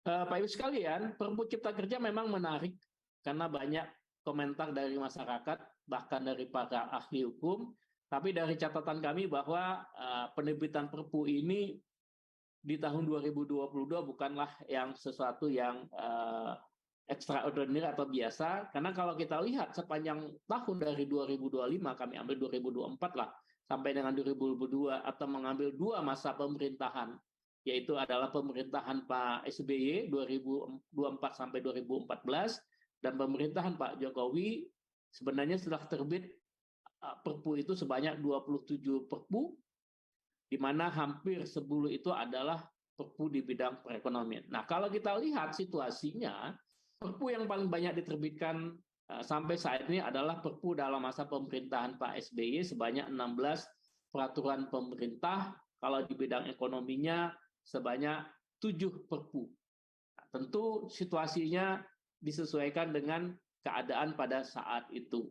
Pak Ibu sekalian, Perpu Cipta Kerja memang menarik karena banyak komentar dari masyarakat, bahkan dari para ahli hukum. Tapi dari catatan kami bahwa penerbitan Perpu ini di tahun 2022 bukanlah yang sesuatu yang extraordinary atau biasa, karena kalau kita lihat sepanjang tahun dari 2025, kami ambil 2024 lah, sampai dengan 2022, atau mengambil 2 masa pemerintahan, yaitu adalah pemerintahan Pak SBY 2024 sampai 2014, dan pemerintahan Pak Jokowi, sebenarnya setelah terbit Perpu itu sebanyak 27 Perpu, di mana hampir 10 itu adalah Perpu di bidang perekonomian. Nah, kalau kita lihat situasinya, Perpu yang paling banyak diterbitkan sampai saat ini adalah Perpu dalam masa pemerintahan Pak SBY sebanyak 16 peraturan pemerintah, kalau di bidang ekonominya sebanyak 7 Perpu. Nah, tentu situasinya disesuaikan dengan keadaan pada saat itu.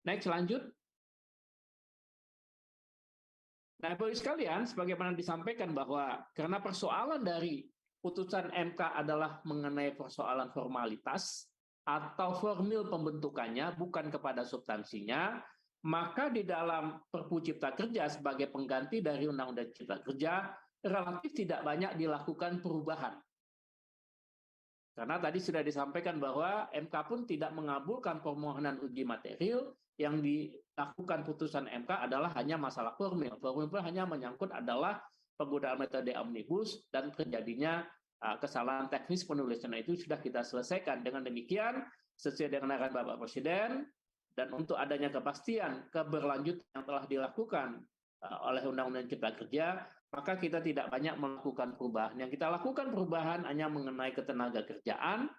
Next, lanjut. Nah, Bapak sekalian, sebagaimana disampaikan bahwa karena persoalan dari putusan MK adalah mengenai persoalan formalitas atau formil pembentukannya, bukan kepada substansinya, maka di dalam Perpu Cipta Kerja sebagai pengganti dari Undang-Undang Cipta Kerja relatif tidak banyak dilakukan perubahan. Karena tadi sudah disampaikan bahwa MK pun tidak mengabulkan permohonan uji material, yang dilakukan putusan MK adalah hanya masalah formil. Formil hanya menyangkut adalah penggunaan metode omnibus dan terjadinya kesalahan teknis penulisan itu sudah kita selesaikan. Dengan demikian, sesuai dengan arahan Bapak Presiden, dan untuk adanya kepastian keberlanjutan yang telah dilakukan oleh Undang-Undang Cipta Kerja, maka kita tidak banyak melakukan perubahan. Yang kita lakukan perubahan hanya mengenai ketenaga kerjaan,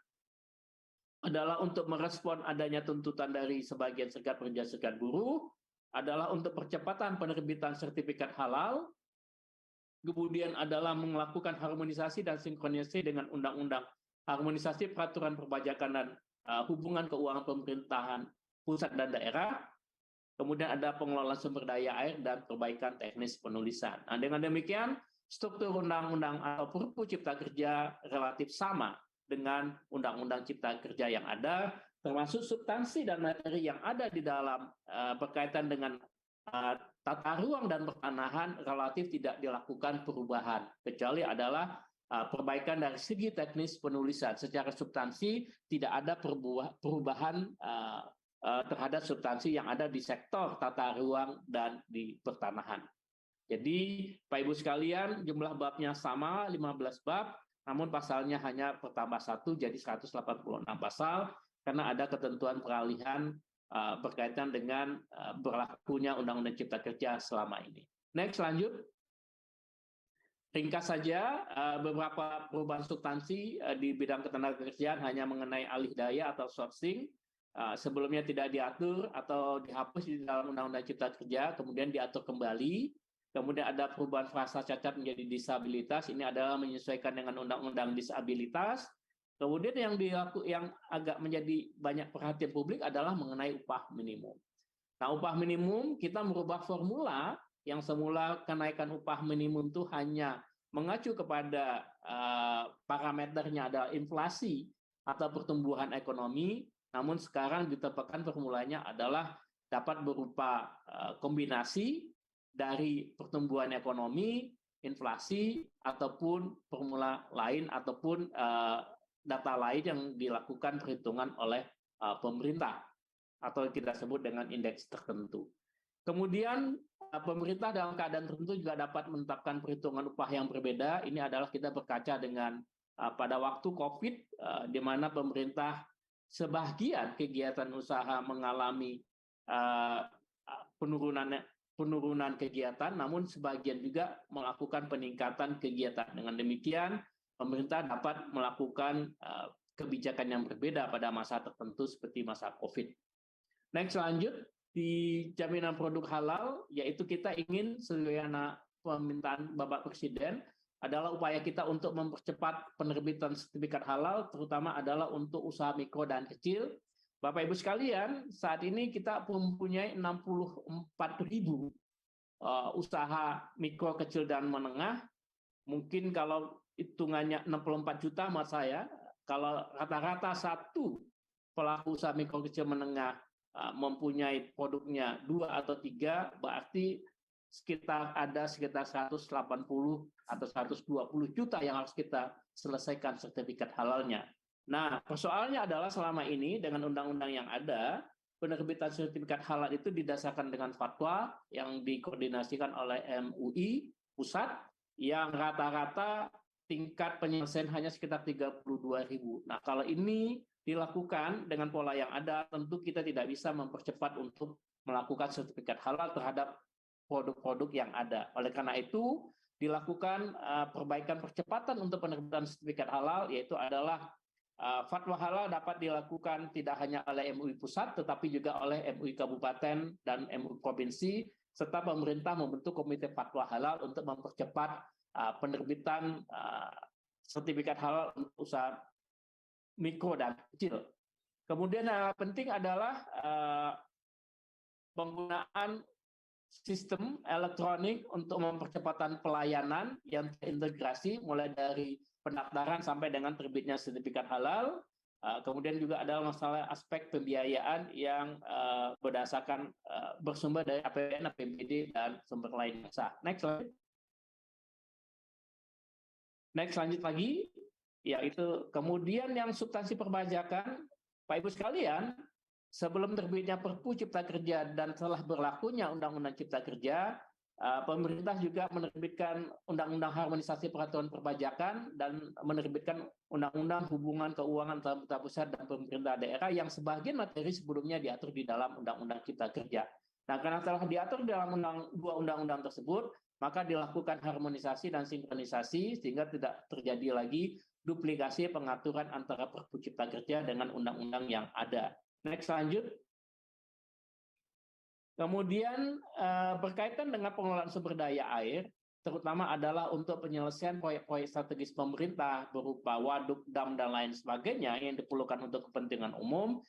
adalah untuk merespon adanya tuntutan dari sebagian serikat pekerja serikat buruh, adalah untuk percepatan penerbitan sertifikat halal, kemudian adalah melakukan harmonisasi dan sinkronisasi dengan undang-undang harmonisasi peraturan perpajakan dan hubungan keuangan pemerintahan pusat dan daerah. Kemudian ada pengelolaan sumber daya air dan perbaikan teknis penulisan. Nah, dengan demikian, struktur undang-undang atau Perpu Cipta Kerja relatif sama dengan Undang-Undang Cipta Kerja yang ada, termasuk substansi dan materi yang ada di dalam berkaitan dengan tata ruang dan pertanahan relatif tidak dilakukan perubahan, kecuali adalah perbaikan dari segi teknis penulisan. Secara substansi tidak ada perubahan terhadap substansi yang ada di sektor tata ruang dan di pertanahan. Jadi, Pak Ibu sekalian, jumlah babnya sama, 15 bab, namun pasalnya hanya bertambah 1, jadi 186 pasal, karena ada ketentuan peralihan berkaitan dengan berlakunya Undang-Undang Cipta Kerja selama ini. Next, lanjut. Ringkas saja, beberapa perubahan substansi di bidang ketenagakerjaan hanya mengenai alih daya atau sourcing, sebelumnya tidak diatur atau dihapus di dalam Undang-Undang Cipta Kerja, kemudian diatur kembali. Kemudian ada perubahan frasa cacat menjadi disabilitas, ini adalah menyesuaikan dengan Undang-Undang Disabilitas. Kemudian yang agak menjadi banyak perhatian publik adalah mengenai upah minimum. Nah, upah minimum kita merubah formula yang semula kenaikan upah minimum itu hanya mengacu kepada parameternya adalah inflasi atau pertumbuhan ekonomi, namun sekarang ditetapkan formulanya adalah dapat berupa kombinasi dari pertumbuhan ekonomi, inflasi, ataupun formula lain, ataupun data lain yang dilakukan perhitungan oleh pemerintah, atau kita sebut dengan indeks tertentu. Kemudian pemerintah dalam keadaan tertentu juga dapat menetapkan perhitungan upah yang berbeda. Ini adalah kita berkaca dengan pada waktu COVID, di mana pemerintah sebagian kegiatan usaha mengalami penurunan kegiatan, namun sebagian juga melakukan peningkatan kegiatan. Dengan demikian, pemerintah dapat melakukan kebijakan yang berbeda pada masa tertentu seperti masa COVID. Next, lanjut. Di jaminan produk halal, yaitu kita ingin sebagaimana permintaan Bapak Presiden, adalah upaya kita untuk mempercepat penerbitan sertifikat halal, terutama adalah untuk usaha mikro dan kecil. Bapak Ibu sekalian, saat ini kita mempunyai 64.000 usaha mikro, kecil, dan menengah. Mungkin kalau hitungannya 64 juta, mas saya, kalau rata-rata satu pelaku usaha mikro, kecil, menengah mempunyai produknya 2 atau 3, berarti ada sekitar 180 atau 120 juta yang harus kita selesaikan sertifikat halalnya. Nah, persoalannya adalah selama ini dengan undang-undang yang ada, penerbitan sertifikat halal itu didasarkan dengan fatwa yang dikoordinasikan oleh MUI pusat, yang rata-rata tingkat penyelesaian hanya sekitar 32.000. Nah, kalau ini dilakukan dengan pola yang ada, tentu kita tidak bisa mempercepat untuk melakukan sertifikat halal terhadap produk-produk yang ada. Oleh karena itu, dilakukan perbaikan percepatan untuk penerbitan sertifikat halal, yaitu adalah fatwa halal dapat dilakukan tidak hanya oleh MUI pusat, tetapi juga oleh MUI kabupaten dan MUI provinsi, serta pemerintah membentuk komite fatwa halal untuk mempercepat penerbitan sertifikat halal untuk usaha mikro dan kecil. Kemudian yang penting adalah penggunaan sistem elektronik untuk mempercepatan pelayanan yang terintegrasi mulai dari pendaftaran sampai dengan terbitnya sertifikat halal. Kemudian juga ada masalah aspek pembiayaan yang berdasarkan bersumber dari APBN, APBD, dan sumber lain yang sah. Next, lanjut lagi. Ya, itu. Kemudian yang substansi perpajakan, Pak Ibu sekalian, sebelum terbitnya Perpu Cipta Kerja dan setelah berlakunya Undang-Undang Cipta Kerja, pemerintah juga menerbitkan Undang-Undang Harmonisasi Peraturan Perpajakan dan menerbitkan Undang-Undang Hubungan Keuangan antara pemerintah pusat dan pemerintah daerah yang sebagian materi sebelumnya diatur di dalam Undang-Undang Cipta Kerja. Nah, karena telah diatur dalam dua undang-undang tersebut, maka dilakukan harmonisasi dan sinkronisasi sehingga tidak terjadi lagi duplikasi pengaturan antara Perpu Cipta Kerja dengan undang-undang yang ada. Next, lanjut. Kemudian berkaitan dengan pengelolaan sumber daya air, terutama adalah untuk penyelesaian proyek-proyek strategis pemerintah berupa waduk, dam, dan lain sebagainya yang diperlukan untuk kepentingan umum,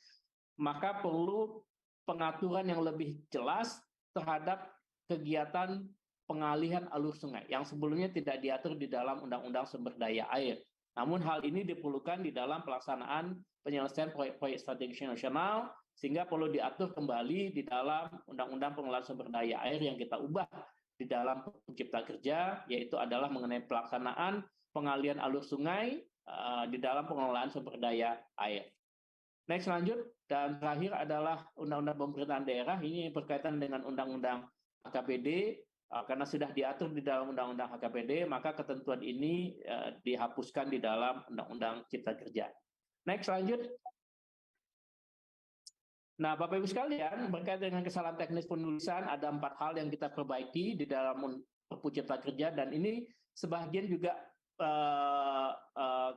maka perlu pengaturan yang lebih jelas terhadap kegiatan pengalihan alur sungai yang sebelumnya tidak diatur di dalam Undang-Undang Sumber Daya Air. Namun hal ini diperlukan di dalam pelaksanaan penyelesaian proyek-proyek strategis nasional, sehingga perlu diatur kembali di dalam Undang-Undang Pengelolaan Sumber Daya Air yang kita ubah di dalam Cipta Kerja, yaitu adalah mengenai pelaksanaan pengalihan alur sungai di dalam pengelolaan sumber daya air. Next, lanjut. Dan terakhir adalah Undang-Undang Pemerintahan Daerah, ini berkaitan dengan Undang-Undang HKPD. Karena sudah diatur di dalam Undang-Undang HKPD, maka ketentuan ini dihapuskan di dalam Undang-Undang Cipta Kerja. Next, lanjut. Nah, Bapak Ibu sekalian, berkaitan dengan kesalahan teknis penulisan, ada 4 hal yang kita perbaiki di dalam Perpu Cipta Kerja, dan ini sebagian juga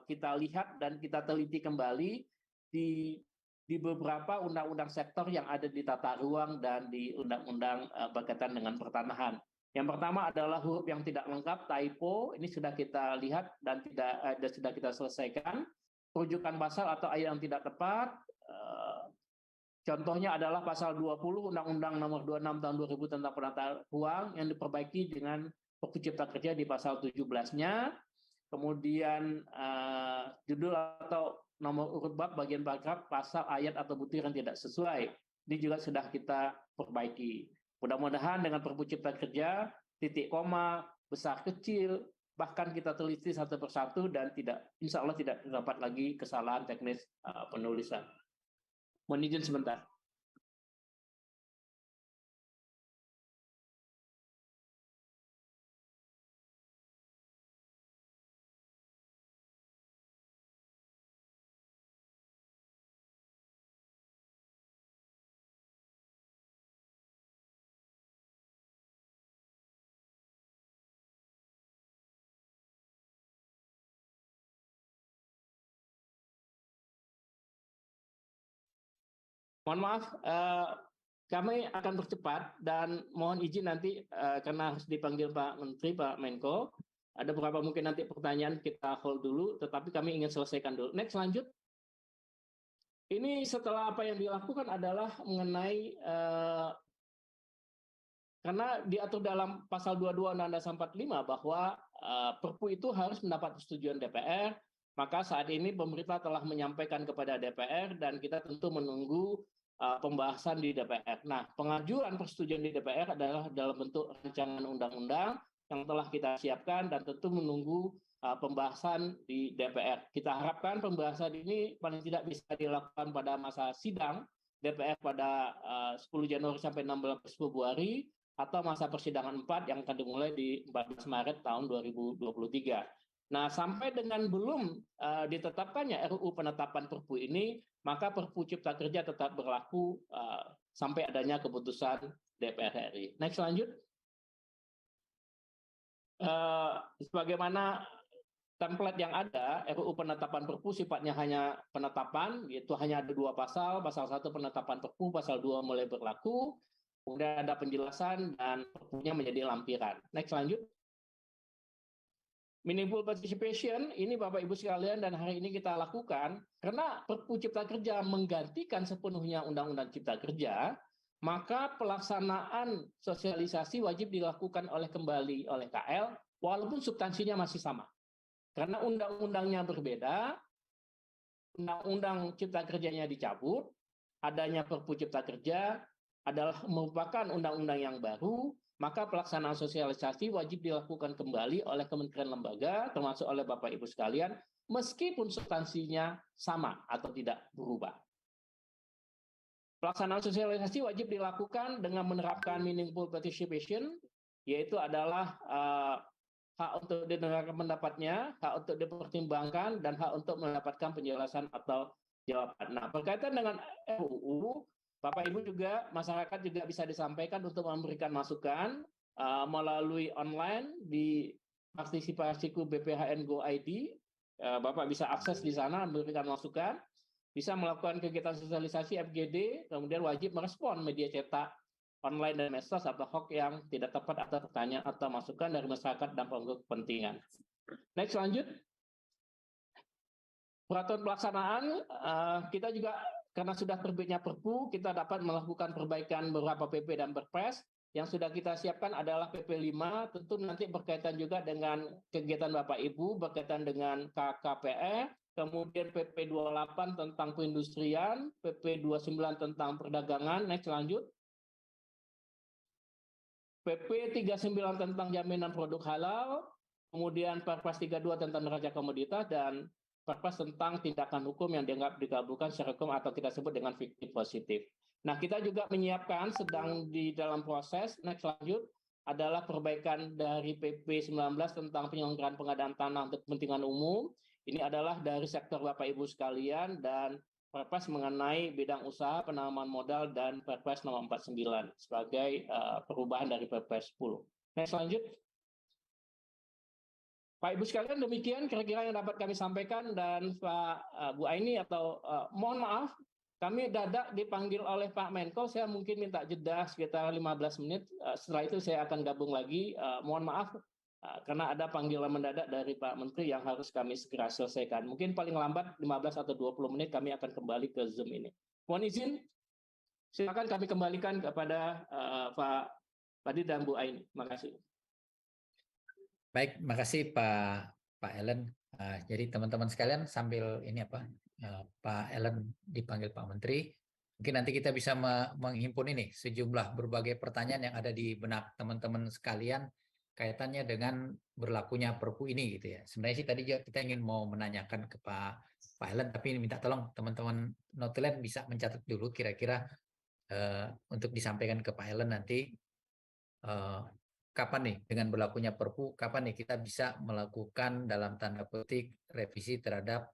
kita lihat dan kita teliti kembali di beberapa undang-undang sektor yang ada di tata ruang dan di undang-undang berkaitan dengan pertanahan. Yang pertama adalah huruf yang tidak lengkap, typo, ini sudah kita lihat dan sudah kita selesaikan. Rujukan pasal atau ayat yang tidak tepat, contohnya adalah pasal 20 Undang-Undang Nomor 26 Tahun 2000 tentang penata ruang yang diperbaiki dengan Perpu Cipta Kerja di pasal 17-nya. Kemudian judul atau nomor urut bab bagian paragraf pasal ayat atau butir yang tidak sesuai. Ini juga sudah kita perbaiki. Mudah-mudahan dengan Perpu Cipta Kerja, titik koma, besar kecil, bahkan kita teliti satu persatu dan insya Allah tidak terdapat lagi kesalahan teknis penulisan. Mohon izin sebentar. Mohon maaf, kami akan bercepat dan mohon izin nanti karena harus dipanggil Pak Menteri, Pak Menko. Ada beberapa mungkin nanti pertanyaan kita hold dulu, tetapi kami ingin selesaikan dulu. Next, lanjut. Ini setelah apa yang dilakukan adalah mengenai karena diatur dalam pasal 22 Undang-Undang 45 bahwa Perpu itu harus mendapat persetujuan DPR, maka saat ini pemerintah telah menyampaikan kepada DPR dan kita tentu menunggu pembahasan di DPR. Nah, pengajuan persetujuan di DPR adalah dalam bentuk rancangan undang-undang yang telah kita siapkan dan tentu menunggu pembahasan di DPR. Kita harapkan pembahasan ini paling tidak bisa dilakukan pada masa sidang DPR pada 10 Januari sampai 16 Februari atau masa persidangan 4 yang akan dimulai di 14 Maret tahun 2023. Nah, sampai dengan belum ditetapkannya RUU penetapan Perpu ini, maka Perpu Cipta Kerja tetap berlaku sampai adanya keputusan DPR RI. Next, lanjut. Sebagaimana template yang ada, RUU penetapan Perpu sifatnya hanya penetapan, yaitu hanya ada 2 pasal, pasal 1 penetapan Perpu, pasal 2 mulai berlaku, kemudian ada penjelasan dan Perpunya menjadi lampiran. Next, lanjut. Meaningful participation, ini Bapak Ibu sekalian dan hari ini kita lakukan, karena Perpu Cipta Kerja menggantikan sepenuhnya Undang-Undang Cipta Kerja, maka pelaksanaan sosialisasi wajib dilakukan kembali oleh KL, walaupun substansinya masih sama. Karena undang-undangnya berbeda, Undang-Undang Cipta Kerjanya dicabut, adanya Perpu Cipta Kerja adalah merupakan undang-undang yang baru, maka pelaksanaan sosialisasi wajib dilakukan kembali oleh kementerian lembaga, termasuk oleh Bapak Ibu sekalian, meskipun substansinya sama atau tidak berubah. Pelaksanaan sosialisasi wajib dilakukan dengan menerapkan meaningful participation, yaitu adalah hak untuk didengarkan pendapatnya, hak untuk dipertimbangkan, dan hak untuk mendapatkan penjelasan atau jawaban. Nah, berkaitan dengan RUU, Bapak Ibu juga, masyarakat juga bisa disampaikan untuk memberikan masukan melalui online di partisipasiku BPHN Go ID. Bapak bisa akses di sana, memberikan masukan, bisa melakukan kegiatan sosialisasi FGD, kemudian wajib merespon media cetak, online dan medsos atau hoax yang tidak tepat atau pertanyaan atau masukan dari masyarakat dan pemangku kepentingan. Next, lanjut. Peraturan pelaksanaan, kita juga karena sudah terbitnya Perpu, kita dapat melakukan perbaikan beberapa PP dan Perpres. Yang sudah kita siapkan adalah PP 5, tentu nanti berkaitan juga dengan kegiatan Bapak Ibu, berkaitan dengan KKPE, kemudian PP 28 tentang perindustrian, PP 29 tentang perdagangan, next lanjut. PP 39 tentang jaminan produk halal, kemudian Perpres 32 tentang neraca komoditas, dan Perpres tentang tindakan hukum yang dianggap dikabulkan secara hukum atau kita sebut dengan fiktif positif. Nah, kita juga menyiapkan, sedang di dalam proses, next lanjut, adalah perbaikan dari PP 19 tentang penyelenggaraan pengadaan tanah untuk kepentingan umum. Ini adalah dari sektor Bapak Ibu sekalian, dan Perpres mengenai bidang usaha, penanaman modal, dan Perpres nomor 49 sebagai perubahan dari Perpres 10. Next lanjut. Pak Ibu sekalian, demikian kira-kira yang dapat kami sampaikan, dan Pak Bu Aini atau mohon maaf, kami dadak dipanggil oleh Pak Menko, saya mungkin minta jeda sekitar 15 menit, setelah itu saya akan gabung lagi, mohon maaf, karena ada panggilan mendadak dari Pak Menteri yang harus kami segera selesaikan. Mungkin paling lambat 15 atau 20 menit kami akan kembali ke Zoom ini. Mohon izin, silakan kami kembalikan kepada Pak Padi dan Bu Aini. Terima kasih. Baik, makasih Pak Ellen. Jadi teman-teman sekalian, sambil ini Pak Ellen dipanggil Pak Menteri, mungkin nanti kita bisa menghimpun ini sejumlah berbagai pertanyaan yang ada di benak teman-teman sekalian kaitannya dengan berlakunya Perpu ini gitu ya. Sebenarnya sih tadi kita ingin mau menanyakan ke Pak Ellen, tapi minta tolong teman-teman Notulen bisa mencatat dulu kira-kira untuk disampaikan ke Pak Ellen nanti. Kapan nih dengan berlakunya Perpu, kapan nih kita bisa melakukan dalam tanda petik revisi terhadap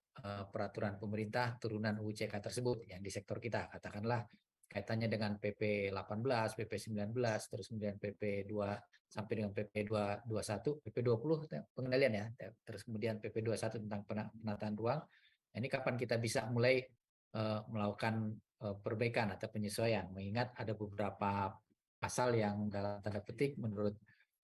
peraturan pemerintah turunan UU CK tersebut yang di sektor kita, katakanlah kaitannya dengan PP 18, PP 19, terus kemudian PP 2 sampai dengan PP 221, PP 20 pengendalian ya, terus kemudian PP 21 tentang penataan ruang. Ini kapan kita bisa mulai melakukan perbaikan atau penyesuaian, mengingat ada beberapa pasal yang dalam tanda petik menurut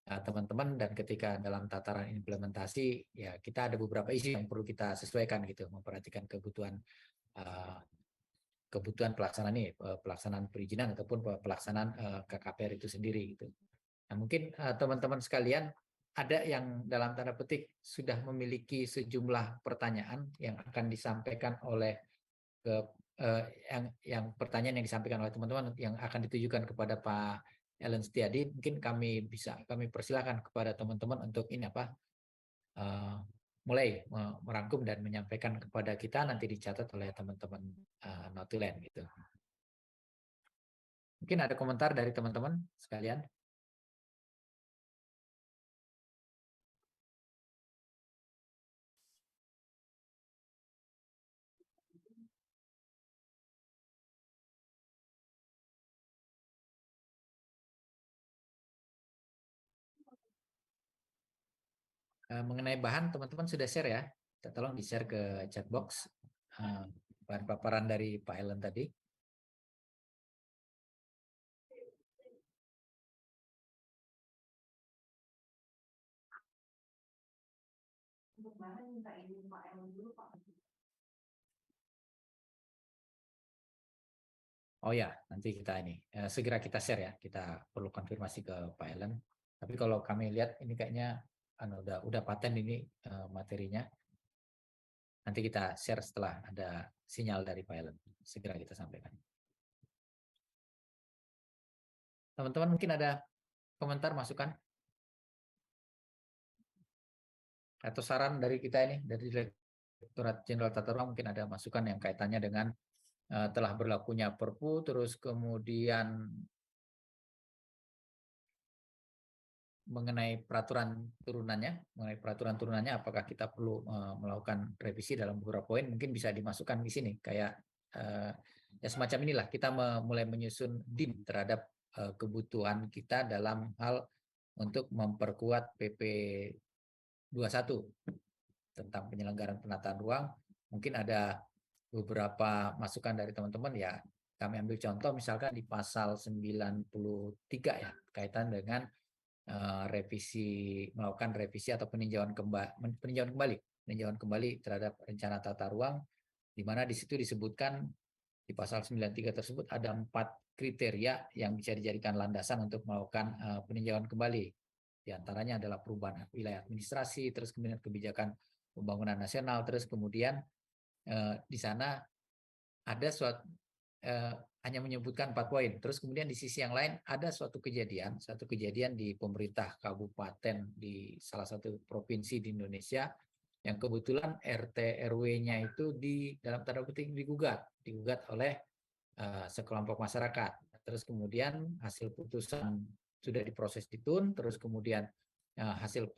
teman-teman dan ketika dalam tataran implementasi ya kita ada beberapa isu yang perlu kita sesuaikan gitu, memperhatikan kebutuhan pelaksanaan ini, pelaksanaan perizinan ataupun pelaksanaan KKPR itu sendiri gitu. Nah, mungkin teman-teman sekalian ada yang dalam tanda petik sudah memiliki sejumlah pertanyaan yang akan disampaikan oleh yang pertanyaan yang disampaikan oleh teman-teman yang akan ditujukan kepada Pak Ellen Setiadi, mungkin kami persilakan kepada teman-teman untuk ini mulai merangkum dan menyampaikan kepada kita, nanti dicatat oleh teman-teman Notulen gitu. Mungkin ada komentar dari teman-teman sekalian. Mengenai bahan, teman-teman sudah share ya. Tolong di-share ke chat box bahan paparan dari Pak Ellen tadi. Oh ya, nanti kita ini segera kita share ya. Kita perlu konfirmasi ke Pak Ellen. Tapi kalau kami lihat ini kayaknya udah paten ini materinya. Nanti kita share setelah ada sinyal dari Pak Ellen. Segera kita sampaikan. Teman-teman mungkin ada komentar, masukan? Atau saran dari kita ini, dari Direktorat Jenderal Tata Ruang mungkin ada masukan yang kaitannya dengan telah berlakunya Perpu, terus kemudian mengenai peraturan turunannya, apakah kita perlu melakukan revisi dalam beberapa poin, mungkin bisa dimasukkan di sini, kayak ya semacam inilah kita mulai menyusun DIM terhadap kebutuhan kita dalam hal untuk memperkuat PP 21 tentang penyelenggaraan penataan ruang. Mungkin ada beberapa masukan dari teman-teman, ya kami ambil contoh misalkan di pasal 93 ya, kaitan dengan melakukan revisi atau peninjauan kembali terhadap rencana tata ruang, di mana di situ disebutkan di pasal 93 tersebut ada 4 kriteria yang bisa dijadikan landasan untuk melakukan peninjauan kembali. Di antaranya adalah perubahan wilayah administrasi, terus kemudian kebijakan pembangunan nasional, terus kemudian di sana ada suatu hanya menyebutkan 4 poin. Terus kemudian di sisi yang lain ada suatu kejadian di pemerintah kabupaten di salah satu provinsi di Indonesia yang kebetulan RT RW-nya itu dalam tanda petik digugat oleh sekelompok masyarakat. Terus kemudian hasil putusan sudah diproses di TUN, terus kemudian hasil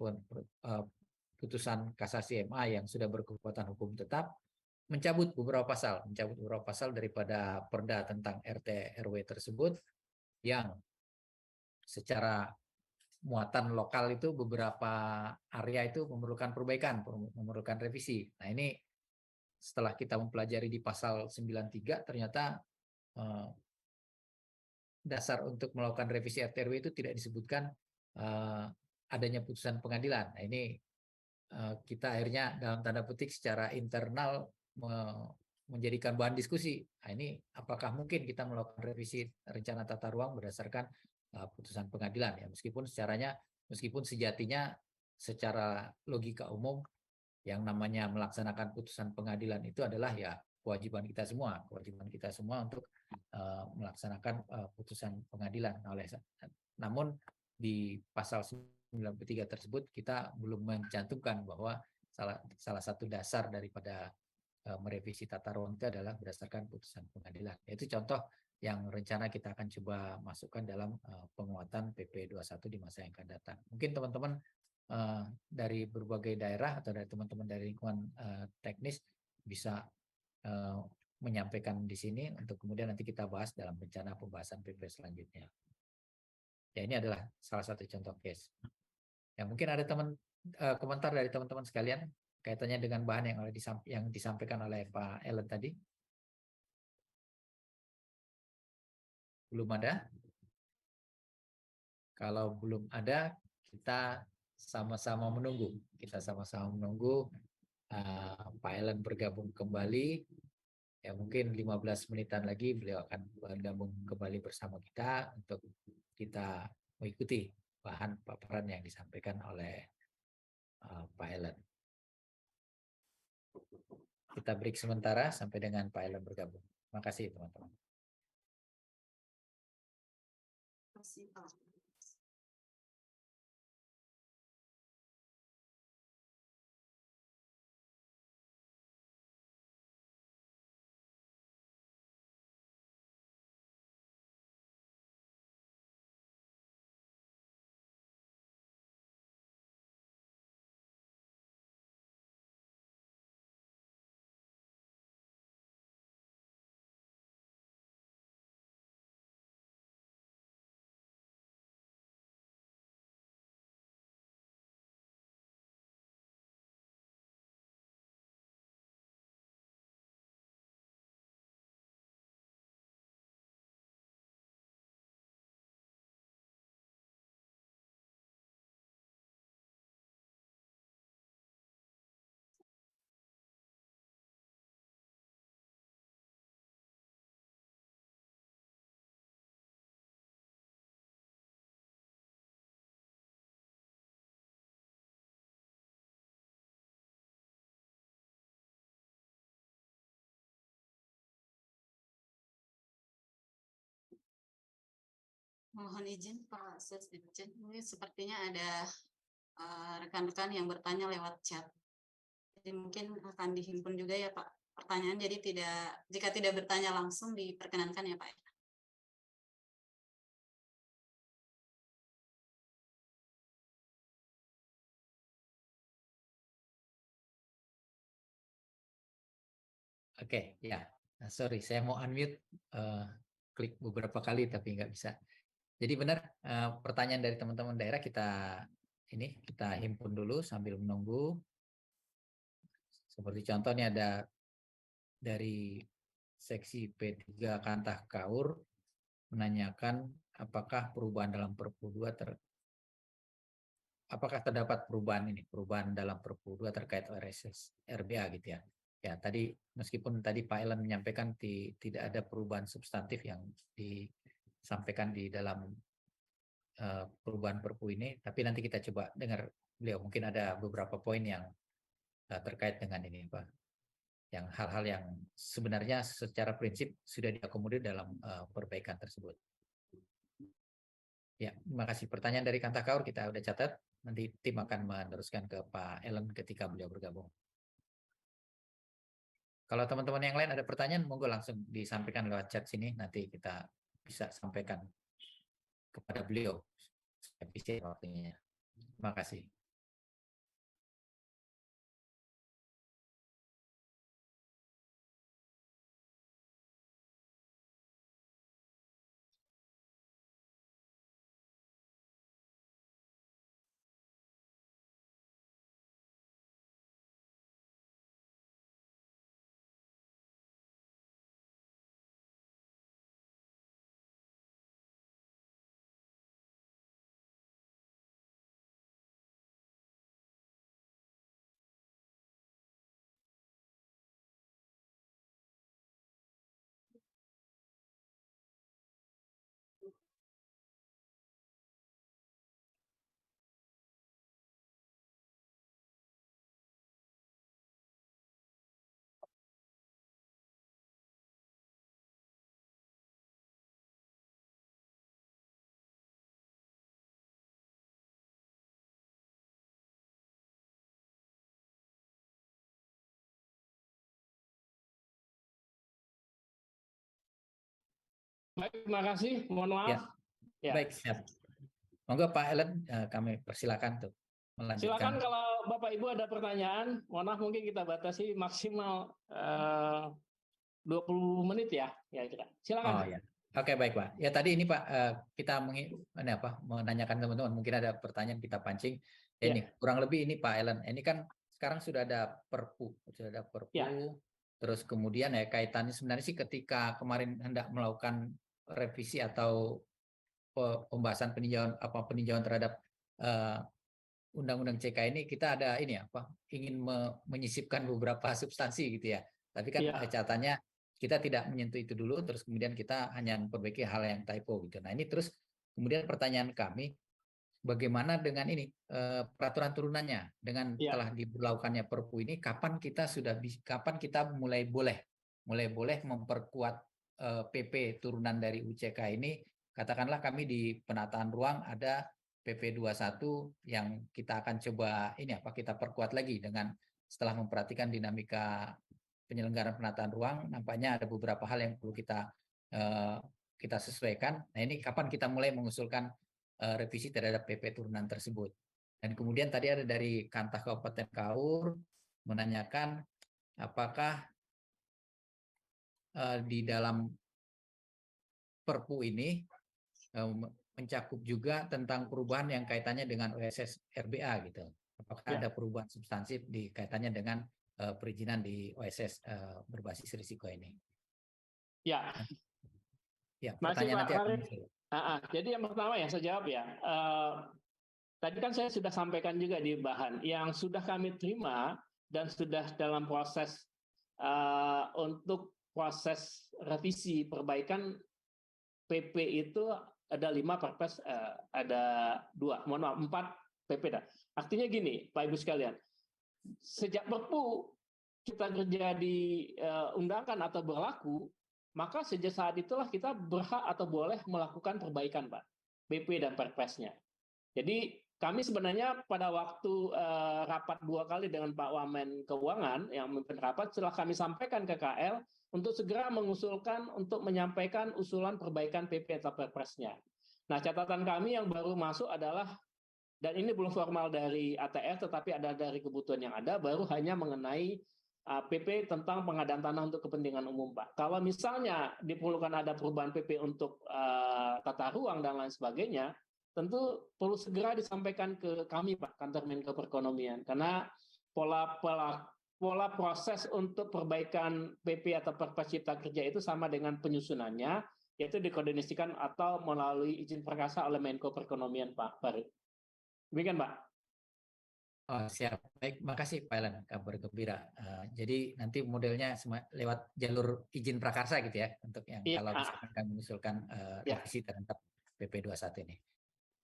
putusan kasasi MA yang sudah berkekuatan hukum tetap mencabut beberapa pasal daripada Perda tentang RT RW tersebut yang secara muatan lokal itu beberapa area itu memerlukan perbaikan, memerlukan revisi. Nah, ini setelah kita mempelajari di pasal 93 ternyata dasar untuk melakukan revisi RT RW itu tidak disebutkan adanya putusan pengadilan. Nah, ini kita akhirnya dalam tanda petik secara internal menjadikan bahan diskusi. Nah, ini apakah mungkin kita melakukan revisi rencana tata ruang berdasarkan putusan pengadilan ya, meskipun sejatinya secara logika umum yang namanya melaksanakan putusan pengadilan itu adalah ya kewajiban kita semua untuk melaksanakan putusan pengadilan. Namun di pasal 93 tersebut kita belum mencantumkan bahwa salah satu dasar daripada merevisi tata ruang itu adalah berdasarkan putusan pengadilan. Itu contoh yang rencana kita akan coba masukkan dalam penguatan PP 21 di masa yang akan datang. Mungkin teman-teman dari berbagai daerah atau dari teman-teman dari lingkungan teknis bisa menyampaikan di sini untuk kemudian nanti kita bahas dalam rencana pembahasan PP selanjutnya. Ya, ini adalah salah satu contoh case. Ya, mungkin ada komentar dari teman-teman sekalian kaitannya dengan bahan yang disampaikan oleh Pak Ellen tadi. Belum ada? Kalau belum ada, kita sama-sama menunggu. Pak Ellen bergabung kembali. Ya, mungkin 15 menitan lagi beliau akan bergabung kembali bersama kita untuk kita mengikuti bahan paparan yang disampaikan oleh Pak Ellen. Kita break sementara sampai dengan Pak Ellen bergabung. Terima kasih teman-teman. Terima kasih Pak. Mohon izin Pak Sesdirjen, ini sepertinya ada rekan-rekan yang bertanya lewat chat. Jadi mungkin akan dihimpun juga ya Pak pertanyaan, jadi jika tidak bertanya langsung diperkenankan ya Pak. Oke, ya. Sorry, saya mau unmute, klik beberapa kali tapi nggak bisa. Jadi benar, pertanyaan dari teman-teman daerah kita himpun dulu sambil menunggu. Seperti contohnya ada dari seksi P3 Kantah Kaur menanyakan apakah perubahan dalam Perpu 2 apakah terdapat perubahan dalam Perpu 2 terkait ORS RBA gitu ya. Ya, tadi meskipun tadi Pak Ellen menyampaikan tidak ada perubahan substantif yang disampaikan di dalam perubahan Perpu ini, tapi nanti kita coba dengar beliau. Mungkin ada beberapa poin yang terkait dengan ini, Pak. Yang hal-hal yang sebenarnya secara prinsip sudah diakomodir dalam perbaikan tersebut. Ya, terima kasih. Pertanyaan dari Kantah Kaur kita udah catat. Nanti tim akan meneruskan ke Pak Ellen ketika beliau bergabung. Kalau teman-teman yang lain ada pertanyaan, monggo langsung disampaikan lewat chat sini. Nanti kita bisa sampaikan kepada beliau. Efisien waktunya. Terima kasih. Baik, terima kasih. Mohon maaf. Ya. Ya. Baik, siap. Monggo Pak Ellen, kami persilakan untuk melanjutkan. Silakan kalau Bapak Ibu ada pertanyaan. Mohon maaf, mungkin kita batasi maksimal 20 menit ya. Silakan. Oh ya. Oke, baik Pak. Ya tadi ini Pak, kita menanyakan teman-teman, mungkin ada pertanyaan kita pancing. Ini kurang lebih ini Pak Ellen. Ini kan sekarang sudah ada Perpu, terus kemudian ya kaitannya sebenarnya sih ketika kemarin hendak melakukan revisi atau pembahasan peninjauan terhadap Undang-Undang CK ini, kita ada ingin menyisipkan beberapa substansi gitu ya. Tapi kan catatannya kita tidak menyentuh itu dulu, terus kemudian kita hanya memperbaiki hal yang typo gitu. Nah ini terus kemudian pertanyaan kami, bagaimana dengan ini peraturan turunannya dengan telah diberlakukannya Perpu ini, kapan kita mulai boleh memperkuat PP turunan dari UCK ini? Katakanlah kami di penataan ruang ada PP 21 yang kita akan coba kita perkuat lagi dengan setelah memperhatikan dinamika penyelenggaraan penataan ruang, nampaknya ada beberapa hal yang perlu kita sesuaikan. Nah ini kapan kita mulai mengusulkan revisi terhadap PP turunan tersebut. Dan kemudian tadi ada dari Kantah Kabupaten Kaur menanyakan apakah di dalam Perpu ini mencakup juga tentang perubahan yang kaitannya dengan OSS RBA gitu. Apakah ada perubahan substansif di kaitannya dengan perizinan di OSS berbasis risiko ini? Ya, pertanyaan nanti akan muncul. Jadi yang pertama saya jawab ya. Tadi kan saya sudah sampaikan juga di bahan yang sudah kami terima dan sudah dalam proses untuk proses revisi perbaikan PP itu ada 5 Perpres, ada 2, mohon maaf 4 PP dah. Artinya gini, Pak Ibu sekalian, sejak Perpu kita kerja diundangkan atau berlaku, maka sejak saat itulah kita berhak atau boleh melakukan perbaikan, Pak, PP dan Perpresnya. Jadi kami sebenarnya pada waktu rapat 2 kali dengan Pak Wamen Keuangan yang memimpin rapat, setelah kami sampaikan ke KL untuk segera mengusulkan untuk menyampaikan usulan perbaikan PP atau Perpresnya. Nah, catatan kami yang baru masuk adalah, dan ini belum formal dari ATR, tetapi ada dari kebutuhan yang ada, baru hanya mengenai PP tentang pengadaan tanah untuk kepentingan umum, Pak. Kalau misalnya diperlukan ada perubahan PP untuk tata ruang dan lain sebagainya, tentu perlu segera disampaikan ke kami, Pak, kantor Menko Perekonomian, karena pola proses untuk perbaikan PP atau Perpres Cipta Kerja itu sama dengan penyusunannya, yaitu dikoordinasikan atau melalui izin perkasa oleh Menko Perekonomian, Pak Farid. Demikian, Pak. Oh, siap. Baik, makasih Pak Elan, kabar gembira. Jadi nanti modelnya lewat jalur izin prakarsa gitu ya, untuk yang kalau misalkan kami mengusulkan revisi terhadap PP 21 ini.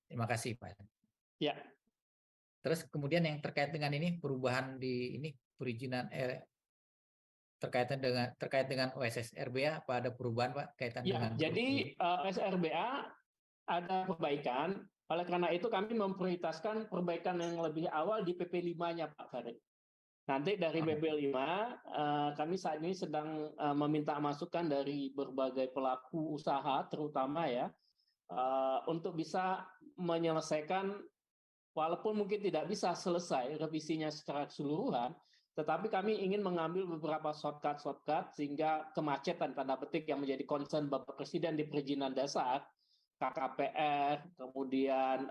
Terima kasih Pak Elan. Ya. Terus kemudian yang terkait dengan ini perubahan di ini perizinan terkait dengan OSS RBA, apa ada perubahan Pak kaitan dengan jadi OSS RBA ada perbaikan. Oleh karena itu kami memprioritaskan perbaikan yang lebih awal di PP 5-nya Pak Farid. Nanti dari PP 5 kami saat ini sedang meminta masukan dari berbagai pelaku usaha terutama ya, untuk bisa menyelesaikan, walaupun mungkin tidak bisa selesai revisinya secara keseluruhan, tetapi kami ingin mengambil beberapa shortcut sehingga kemacetan tanda petik yang menjadi concern Bapak Presiden di perizinan dasar, KKPR, kemudian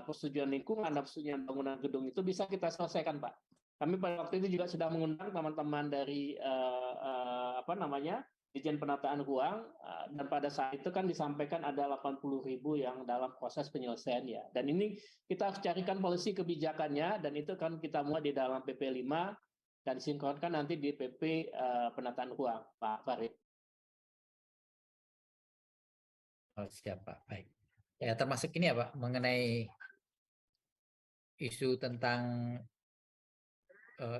persetujuan lingkungan dan persetujuan bangunan gedung itu bisa kita selesaikan, Pak. Kami pada waktu itu juga sudah mengundang teman-teman dari Dirjen Penataan Ruang, dan pada saat itu kan disampaikan ada 80.000 yang dalam proses penyelesaian ya. Dan ini kita harus carikan polisi kebijakannya, dan itu kan kita muat di dalam PP 5 dan disinkronkan nanti di PP Penataan Ruang, Pak Farid. Oh, siap Pak, baik. Ya termasuk ini ya Pak, mengenai isu tentang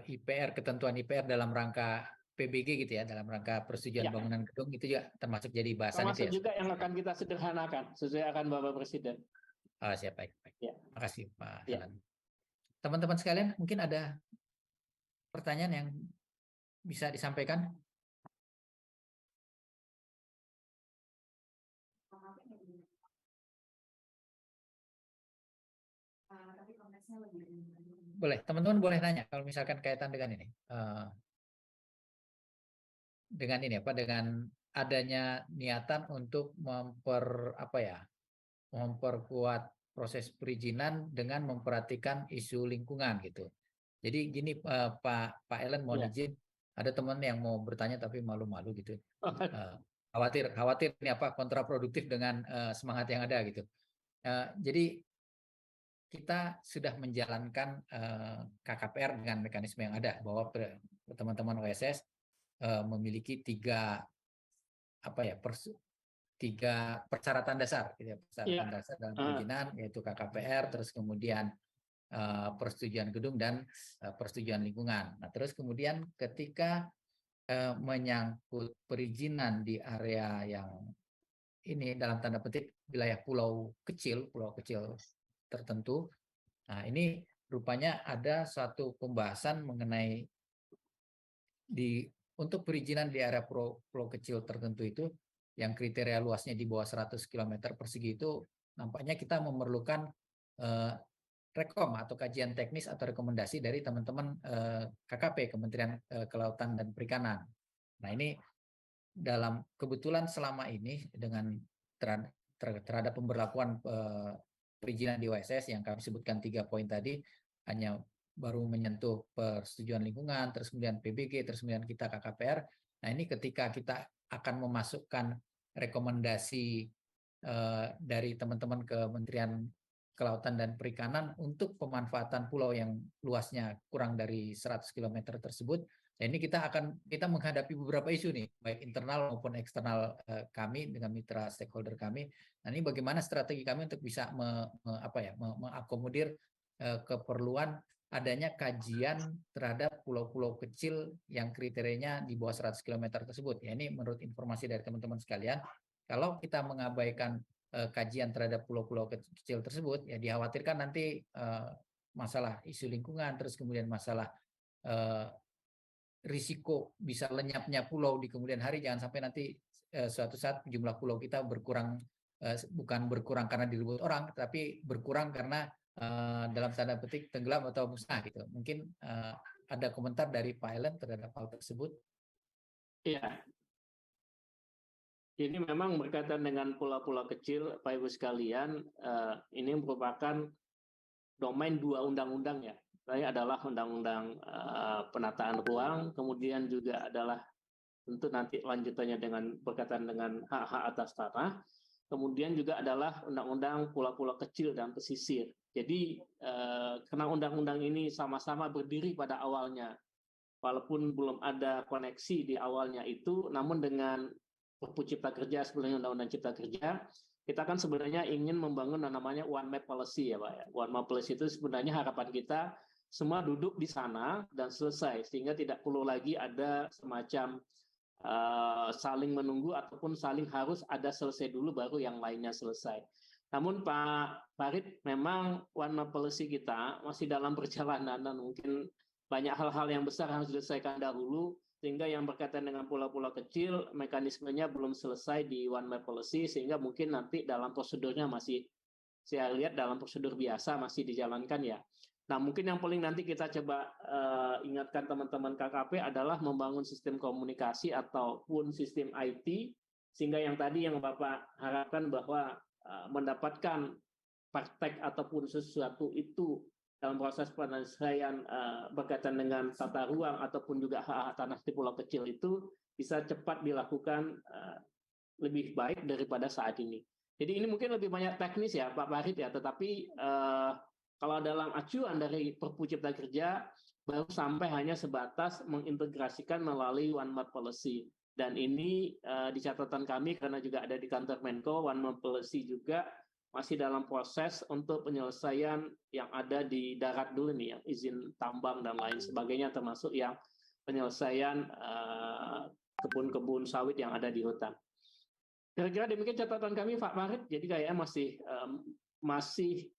IPR, ketentuan IPR dalam rangka PBG gitu ya, dalam rangka persetujuan bangunan gedung itu juga termasuk jadi bahasan termasuk itu ya. juga yang akan kita sederhanakan sesuai akan Bapak Presiden. Oh, siap, baik. Ya. Terima kasih Pak Elan. Teman-teman sekalian, mungkin ada pertanyaan yang bisa disampaikan? Boleh, teman-teman boleh nanya kalau misalkan kaitan dengan ini. Dengan ini apa, dengan adanya niatan untuk memperkuat proses perizinan dengan memperhatikan isu lingkungan gitu. Jadi gini Pak Elan, mohon izin, ada teman yang mau bertanya tapi malu-malu gitu. Khawatir ini apa kontraproduktif dengan semangat yang ada gitu. Jadi kita sudah menjalankan KKPR dengan mekanisme yang ada, bahwa teman-teman OSS memiliki tiga persyaratan dasar, gitu ya, persyaratan dasar dalam perizinan, yaitu KKPR, terus kemudian persetujuan gedung dan persetujuan lingkungan. Nah, terus kemudian ketika menyangkut perizinan di area yang ini dalam tanda petik wilayah pulau kecil tertentu, nah ini rupanya ada satu pembahasan mengenai untuk perizinan di area pulau kecil tertentu itu yang kriteria luasnya di bawah 100 km persegi itu nampaknya kita memerlukan rekom atau kajian teknis atau rekomendasi dari teman-teman KKP, Kementerian Kelautan dan Perikanan. Nah ini dalam kebetulan selama ini dengan terhadap pemberlakuan perizinan di OSS yang kami sebutkan 3 poin tadi, hanya baru menyentuh persetujuan lingkungan, terus kemudian PBG, terus kemudian kita KKPR. Nah ini ketika kita akan memasukkan rekomendasi dari teman-teman Kementerian Kelautan dan Perikanan untuk pemanfaatan pulau yang luasnya kurang dari 100 km tersebut, nah ini kita menghadapi beberapa isu nih, baik internal maupun eksternal kami dengan mitra stakeholder kami. Nah ini bagaimana strategi kami untuk bisa mengakomodir keperluan adanya kajian terhadap pulau-pulau kecil yang kriterianya di bawah 100 km tersebut. Ya, ini menurut informasi dari teman-teman sekalian, kalau kita mengabaikan kajian terhadap pulau-pulau kecil tersebut, ya dikhawatirkan nanti masalah isu lingkungan, terus kemudian masalah risiko bisa lenyapnya pulau di kemudian hari, jangan sampai nanti suatu saat jumlah pulau kita berkurang, bukan berkurang karena direbut orang, tapi berkurang karena dalam tanda petik tenggelam atau musnah gitu. Mungkin ada komentar dari Pak Ellen terhadap hal tersebut? Iya. Ini memang berkaitan dengan pulau-pulau kecil, Pak Ibu sekalian, ini merupakan domain dua undang-undang ya. Saya adalah undang-undang penataan ruang, kemudian juga adalah tentu nanti lanjutannya dengan berkaitan dengan hak-hak atas tanah, kemudian juga adalah undang-undang pulau-pulau kecil dan pesisir. Jadi karena undang-undang ini sama-sama berdiri pada awalnya, walaupun belum ada koneksi di awalnya itu, namun dengan Perpu Cipta Kerja, sebenarnya Undang-Undang Cipta Kerja, kita kan sebenarnya ingin membangun namanya One Map Policy ya Pak ya. One Map Policy itu sebenarnya harapan kita semua duduk di sana dan selesai, sehingga tidak perlu lagi ada semacam saling menunggu ataupun saling harus ada selesai dulu baru yang lainnya selesai. Namun Pak Farid, memang One Map Policy kita masih dalam perjalanan dan mungkin banyak hal-hal yang besar harus diselesaikan dahulu, sehingga yang berkaitan dengan pulau-pulau kecil, mekanismenya belum selesai di One Map Policy, sehingga mungkin nanti dalam prosedurnya masih, saya lihat dalam prosedur biasa masih dijalankan ya. Nah mungkin yang paling nanti kita coba ingatkan teman-teman KKP adalah membangun sistem komunikasi ataupun sistem IT, sehingga yang tadi yang Bapak harapkan bahwa mendapatkan praktek ataupun sesuatu itu dalam proses penyelesaian berkaitan dengan tata ruang ataupun juga hak tanah di pulau kecil itu bisa cepat dilakukan lebih baik daripada saat ini. Jadi ini mungkin lebih banyak teknis ya Pak Farid ya, tetapi kalau dalam acuan dari Perpu Cipta Kerja baru sampai hanya sebatas mengintegrasikan melalui One Map Policy. Dan ini di catatan kami karena juga ada di kantor Menko, One Map Policy juga masih dalam proses untuk penyelesaian yang ada di darat dulu nih, yang izin tambang dan lain sebagainya, termasuk yang penyelesaian kebun-kebun sawit yang ada di hutan. Kira-kira demikian catatan kami, Pak Farid. Jadi kayaknya masih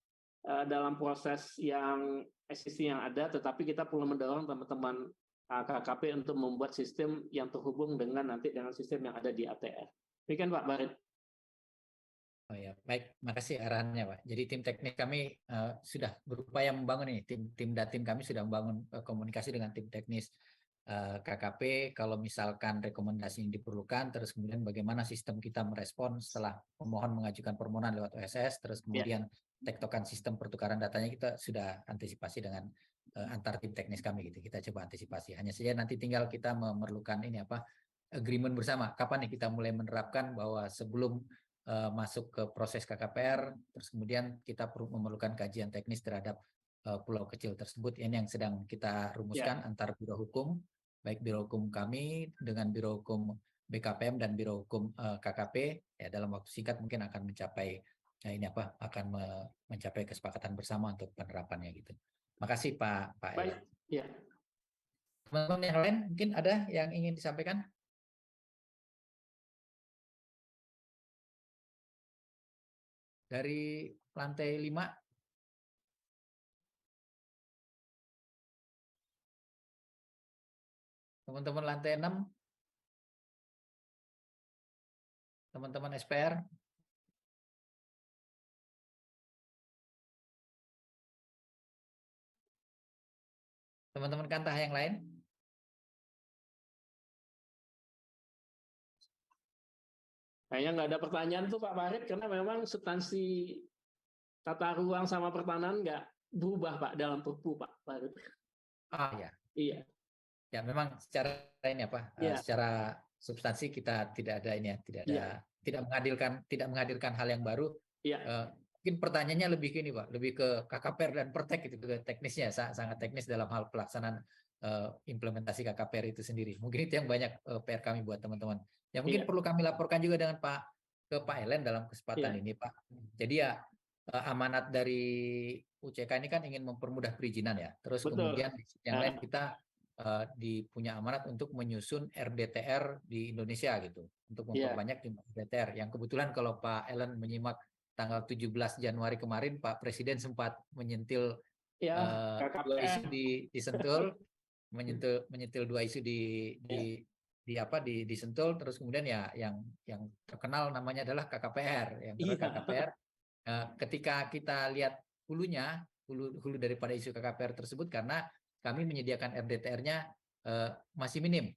dalam proses yang existing yang ada, tetapi kita perlu mendorong teman-teman KKP untuk membuat sistem yang terhubung dengan nanti dengan sistem yang ada di ATR. Demikian Pak Farid. Oh ya, baik, makasih arahannya Pak. Jadi tim teknik kami sudah berupaya membangun ini, tim Datim kami sudah membangun komunikasi dengan tim teknis KKP. Kalau misalkan rekomendasi yang diperlukan, terus kemudian bagaimana sistem kita merespon setelah pemohon mengajukan permohonan lewat OSS, terus kemudian tektokan sistem pertukaran datanya kita sudah antisipasi dengan antar tim teknis kami gitu. Kita coba antisipasi. Hanya saja nanti tinggal kita memerlukan ini apa agreement bersama. Kapan nih kita mulai menerapkan bahwa sebelum masuk ke proses KKPR, terus kemudian kita memerlukan kajian teknis terhadap pulau kecil tersebut. Ini yang sedang kita rumuskan antar biro hukum, baik biro hukum kami dengan biro hukum BKPM dan biro hukum KKP. Ya dalam waktu singkat mungkin akan mencapai mencapai kesepakatan bersama untuk penerapannya gitu. Makasih Pak Baik. Ya. Teman-teman yang lain mungkin ada yang ingin disampaikan? Dari lantai 5. Teman-teman lantai 6. Teman-teman SPR. Teman-teman Kantah yang lain. Kayaknya nggak ada pertanyaan tuh Pak Farid, karena memang substansi tata ruang sama pertanahan nggak berubah Pak dalam Perpu Pak Farid. Ya. Iya. Ya memang secara ini apa? Secara substansi kita tidak ada ini ya, tidak menghadirkan hal yang baru. Mungkin pertanyaannya lebih ke ini Pak, lebih ke KKPR dan Pertek itu, ke teknisnya sangat teknis dalam hal pelaksanaan implementasi KKPR itu sendiri. Mungkin itu yang banyak PR kami buat teman-teman. Ya mungkin perlu kami laporkan juga dengan ke Pak Ellen dalam kesempatan ini Pak. Jadi ya amanat dari UCK ini kan ingin mempermudah perizinan ya. Terus kemudian yang lain kita punya amanat untuk menyusun RDTR di Indonesia gitu, untuk Iya. memperbanyak jumlah RDTR. Yang kebetulan kalau Pak Ellen menyimak tanggal 17 Januari kemarin, Pak Presiden sempat menyentil Ya, dua KKPR. isu disentul, menyentil dua isu disentul, terus kemudian ya yang terkenal namanya adalah KKPR, yang Iya. KKPR. Ketika kita lihat hulu daripada isu KKPR tersebut, karena kami menyediakan RDTR-nya masih minim.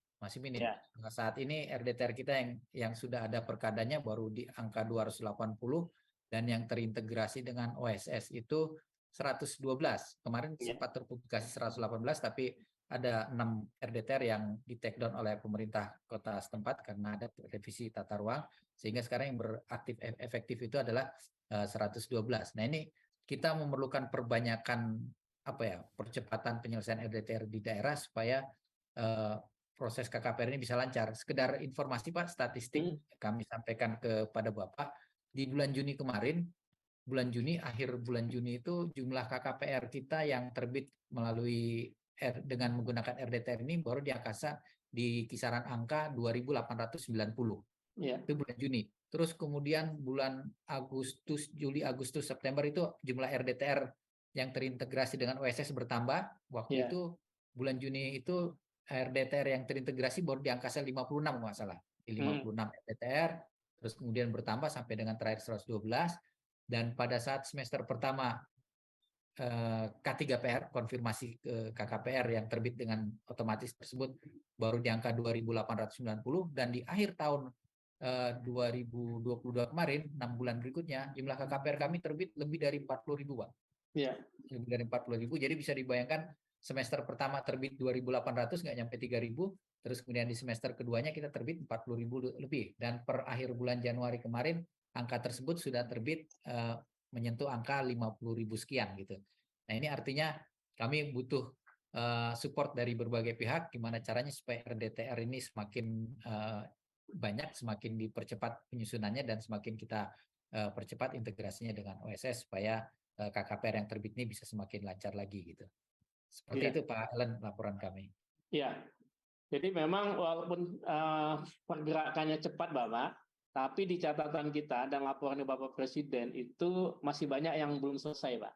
Ya. Saat ini RDTR kita yang sudah ada perkadanya baru di angka 280, dan yang terintegrasi dengan OSS itu 112. Kemarin sempat terpublikasi 118, tapi ada 6 RDTR yang di take down oleh pemerintah kota setempat karena ada revisi tata ruang, sehingga sekarang yang beraktif efektif itu adalah 112. Nah, ini kita memerlukan perbanyakan percepatan penyelesaian RDTR di daerah supaya proses KKPR ini bisa lancar. Sekedar informasi Pak, statistik kami sampaikan kepada Bapak, di bulan Juni kemarin, akhir bulan Juni itu jumlah KKPR kita yang terbit melalui dengan menggunakan RDTR ini baru di angkasa di kisaran angka 2.890. Itu bulan Juni. Terus kemudian bulan Agustus, Juli, Agustus, September itu jumlah RDTR yang terintegrasi dengan OSS bertambah. Waktu itu bulan Juni itu RDTR yang terintegrasi baru di angkasa 56 nggak salah. Di 56 RDTR, terus kemudian bertambah sampai dengan terakhir 112. Dan pada saat semester pertama K3PR, konfirmasi ke KKPR yang terbit dengan otomatis tersebut baru di angka 2.890, dan di akhir tahun 2022 kemarin, 6 bulan berikutnya, jumlah KKPR kami terbit lebih dari 40.000, Pak. Iya. Lebih dari 40.000, jadi bisa dibayangkan semester pertama terbit 2.800, nggak nyampe 3.000, terus kemudian di semester keduanya kita terbit 40.000 lebih, dan per akhir bulan Januari kemarin, angka tersebut sudah terbit menyentuh angka 50.000 sekian gitu. Nah, ini artinya kami butuh support dari berbagai pihak, gimana caranya supaya RDTR ini semakin banyak, semakin dipercepat penyusunannya, dan semakin kita percepat integrasinya dengan OSS supaya KKPR yang terbit ini bisa semakin lancar lagi gitu. Seperti itu Pak Ellen laporan kami. Iya. Jadi memang walaupun pergerakannya cepat Bapak, tapi di catatan kita dan laporan Bapak Presiden itu masih banyak yang belum selesai Pak.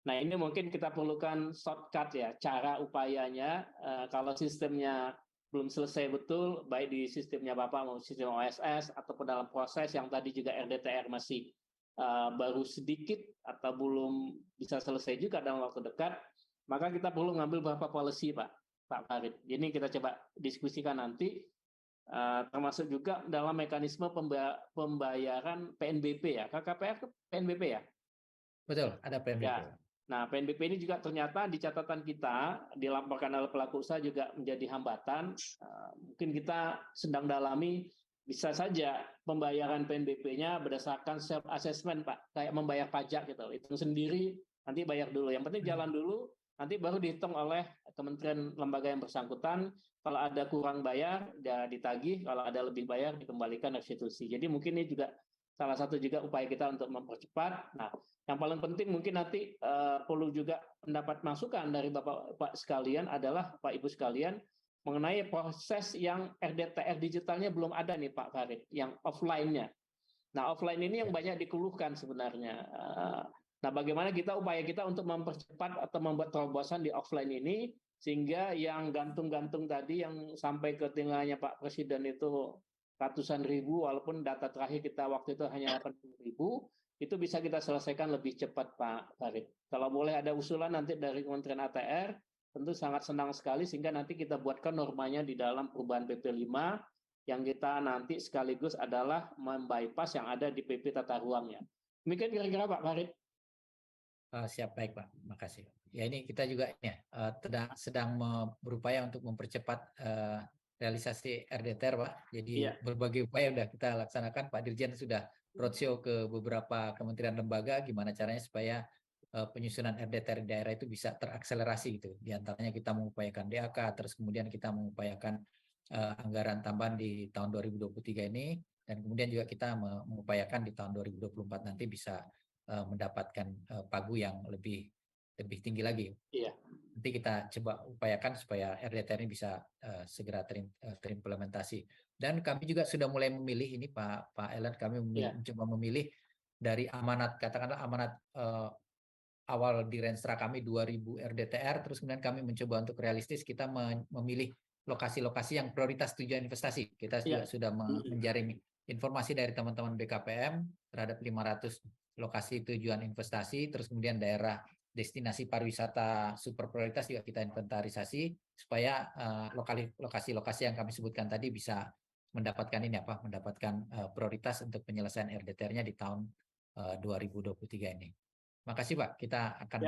Nah, ini mungkin kita perlukan shortcut ya, cara upayanya kalau sistemnya belum selesai betul, baik di sistemnya Bapak maupun sistem OSS, ataupun dalam proses yang tadi juga RDTR masih baru sedikit atau belum bisa selesai juga dalam waktu dekat, maka kita perlu ngambil beberapa policy Pak Farid. Ini kita coba diskusikan nanti, termasuk juga dalam mekanisme pembayaran PNBP ya, KKPR ke PNBP ya? Betul, ada PNBP. Ya. Nah, PNBP ini juga ternyata di catatan kita, dilaporkan oleh pelaku usaha juga menjadi hambatan. Mungkin kita sedang dalami, bisa saja pembayaran PNBP-nya berdasarkan self-assessment, Pak. Kayak membayar pajak gitu. Hitung sendiri, nanti bayar dulu. Yang penting jalan dulu, nanti baru dihitung oleh kementerian lembaga yang bersangkutan. Kalau ada kurang bayar, ya ditagih. Kalau ada lebih bayar, dikembalikan restitusi. Jadi mungkin ini juga salah satu juga upaya kita untuk mempercepat. Nah, yang paling penting mungkin nanti perlu juga mendapat masukan dari Bapak sekalian adalah Pak Ibu sekalian mengenai proses yang RDTR digitalnya belum ada nih Pak Farid, yang offline-nya. Nah, offline ini yang banyak dikeluhkan sebenarnya. Nah, bagaimana upaya kita untuk mempercepat atau membuat terobosan di offline ini, sehingga yang gantung-gantung tadi yang sampai ke telinganya Pak Presiden itu ratusan ribu, walaupun data terakhir kita waktu itu hanya 80.000, itu bisa kita selesaikan lebih cepat Pak Farid. Kalau boleh ada usulan nanti dari Kementerian ATR, tentu sangat senang sekali, sehingga nanti kita buatkan normanya di dalam perubahan PP 5, yang kita nanti sekaligus adalah membypass yang ada di PP tata ruangnya. Demikian kira-kira Pak Farid. Siap, baik Pak, makasih. Ya, ini kita juga sedang berupaya untuk mempercepat realisasi RDTR Pak. Jadi berbagai upaya sudah kita laksanakan. Pak Dirjen sudah roadshow ke beberapa kementerian lembaga, gimana caranya supaya penyusunan RDTR di daerah itu bisa terakselerasi gitu. Di antaranya kita mengupayakan DAK, terus kemudian kita mengupayakan anggaran tambahan di tahun 2023 ini, dan kemudian juga kita mengupayakan di tahun 2024 nanti bisa mendapatkan pagu yang lebih tinggi lagi. Iya. nanti kita coba upayakan supaya RDTR ini bisa segera terimplementasi. Dan kami juga sudah mulai memilih ini Pak Ellen, kami mencoba memilih dari amanat, katakanlah amanat awal di Renstra kami 2000 RDTR, terus kemudian kami mencoba untuk realistis, kita memilih lokasi-lokasi yang prioritas tujuan investasi. Kita juga sudah menjaring informasi dari teman-teman BKPM terhadap 500 lokasi tujuan investasi, terus kemudian daerah destinasi pariwisata super prioritas juga kita inventarisasi supaya lokasi-lokasi yang kami sebutkan tadi bisa mendapatkan mendapatkan prioritas untuk penyelesaian RDTR-nya di tahun 2023 ini. Makasih Pak, kita akan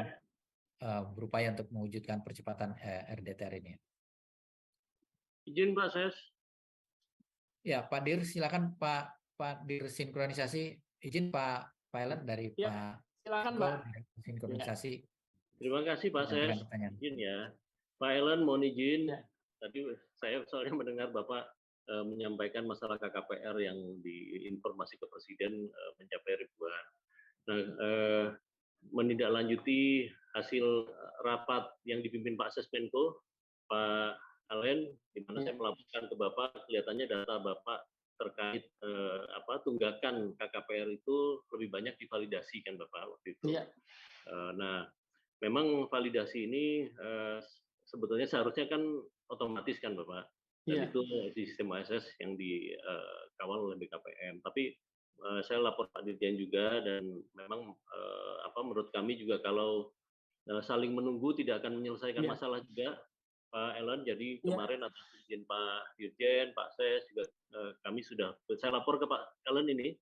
berupaya untuk mewujudkan percepatan RDTR ini. Izin Pak Ses. Ya, Pak Dir, silakan Pak Dir sinkronisasi. Izin Pak Ellen dari Pak. Silakan Pak. Sinkronisasi. Terima kasih Pak Ses. Izin ya. Pak Ellen mohon izin. Tadi saya soalnya mendengar Bapak menyampaikan masalah KKPR yang diinformasi ke Presiden mencapai ribuan. Nah, menindaklanjuti hasil rapat yang dipimpin Pak Sesmenko, Pak Alen, di mana saya melaporkan ke Bapak, kelihatannya data Bapak terkait tunggakan KKPR itu lebih banyak divalidasi kan Bapak waktu itu. Nah, memang validasi ini sebetulnya seharusnya kan otomatis kan Bapak, dan itu di sistem ASS yang dikawal oleh BKPM. Tapi saya lapor Pak Dirjen juga, dan memang menurut kami juga kalau saling menunggu tidak akan menyelesaikan masalah juga Pak Ellen. Jadi kemarin atas izin Pak Dirjen, Pak Ses juga kami sudah, saya lapor ke Pak Ellen ini,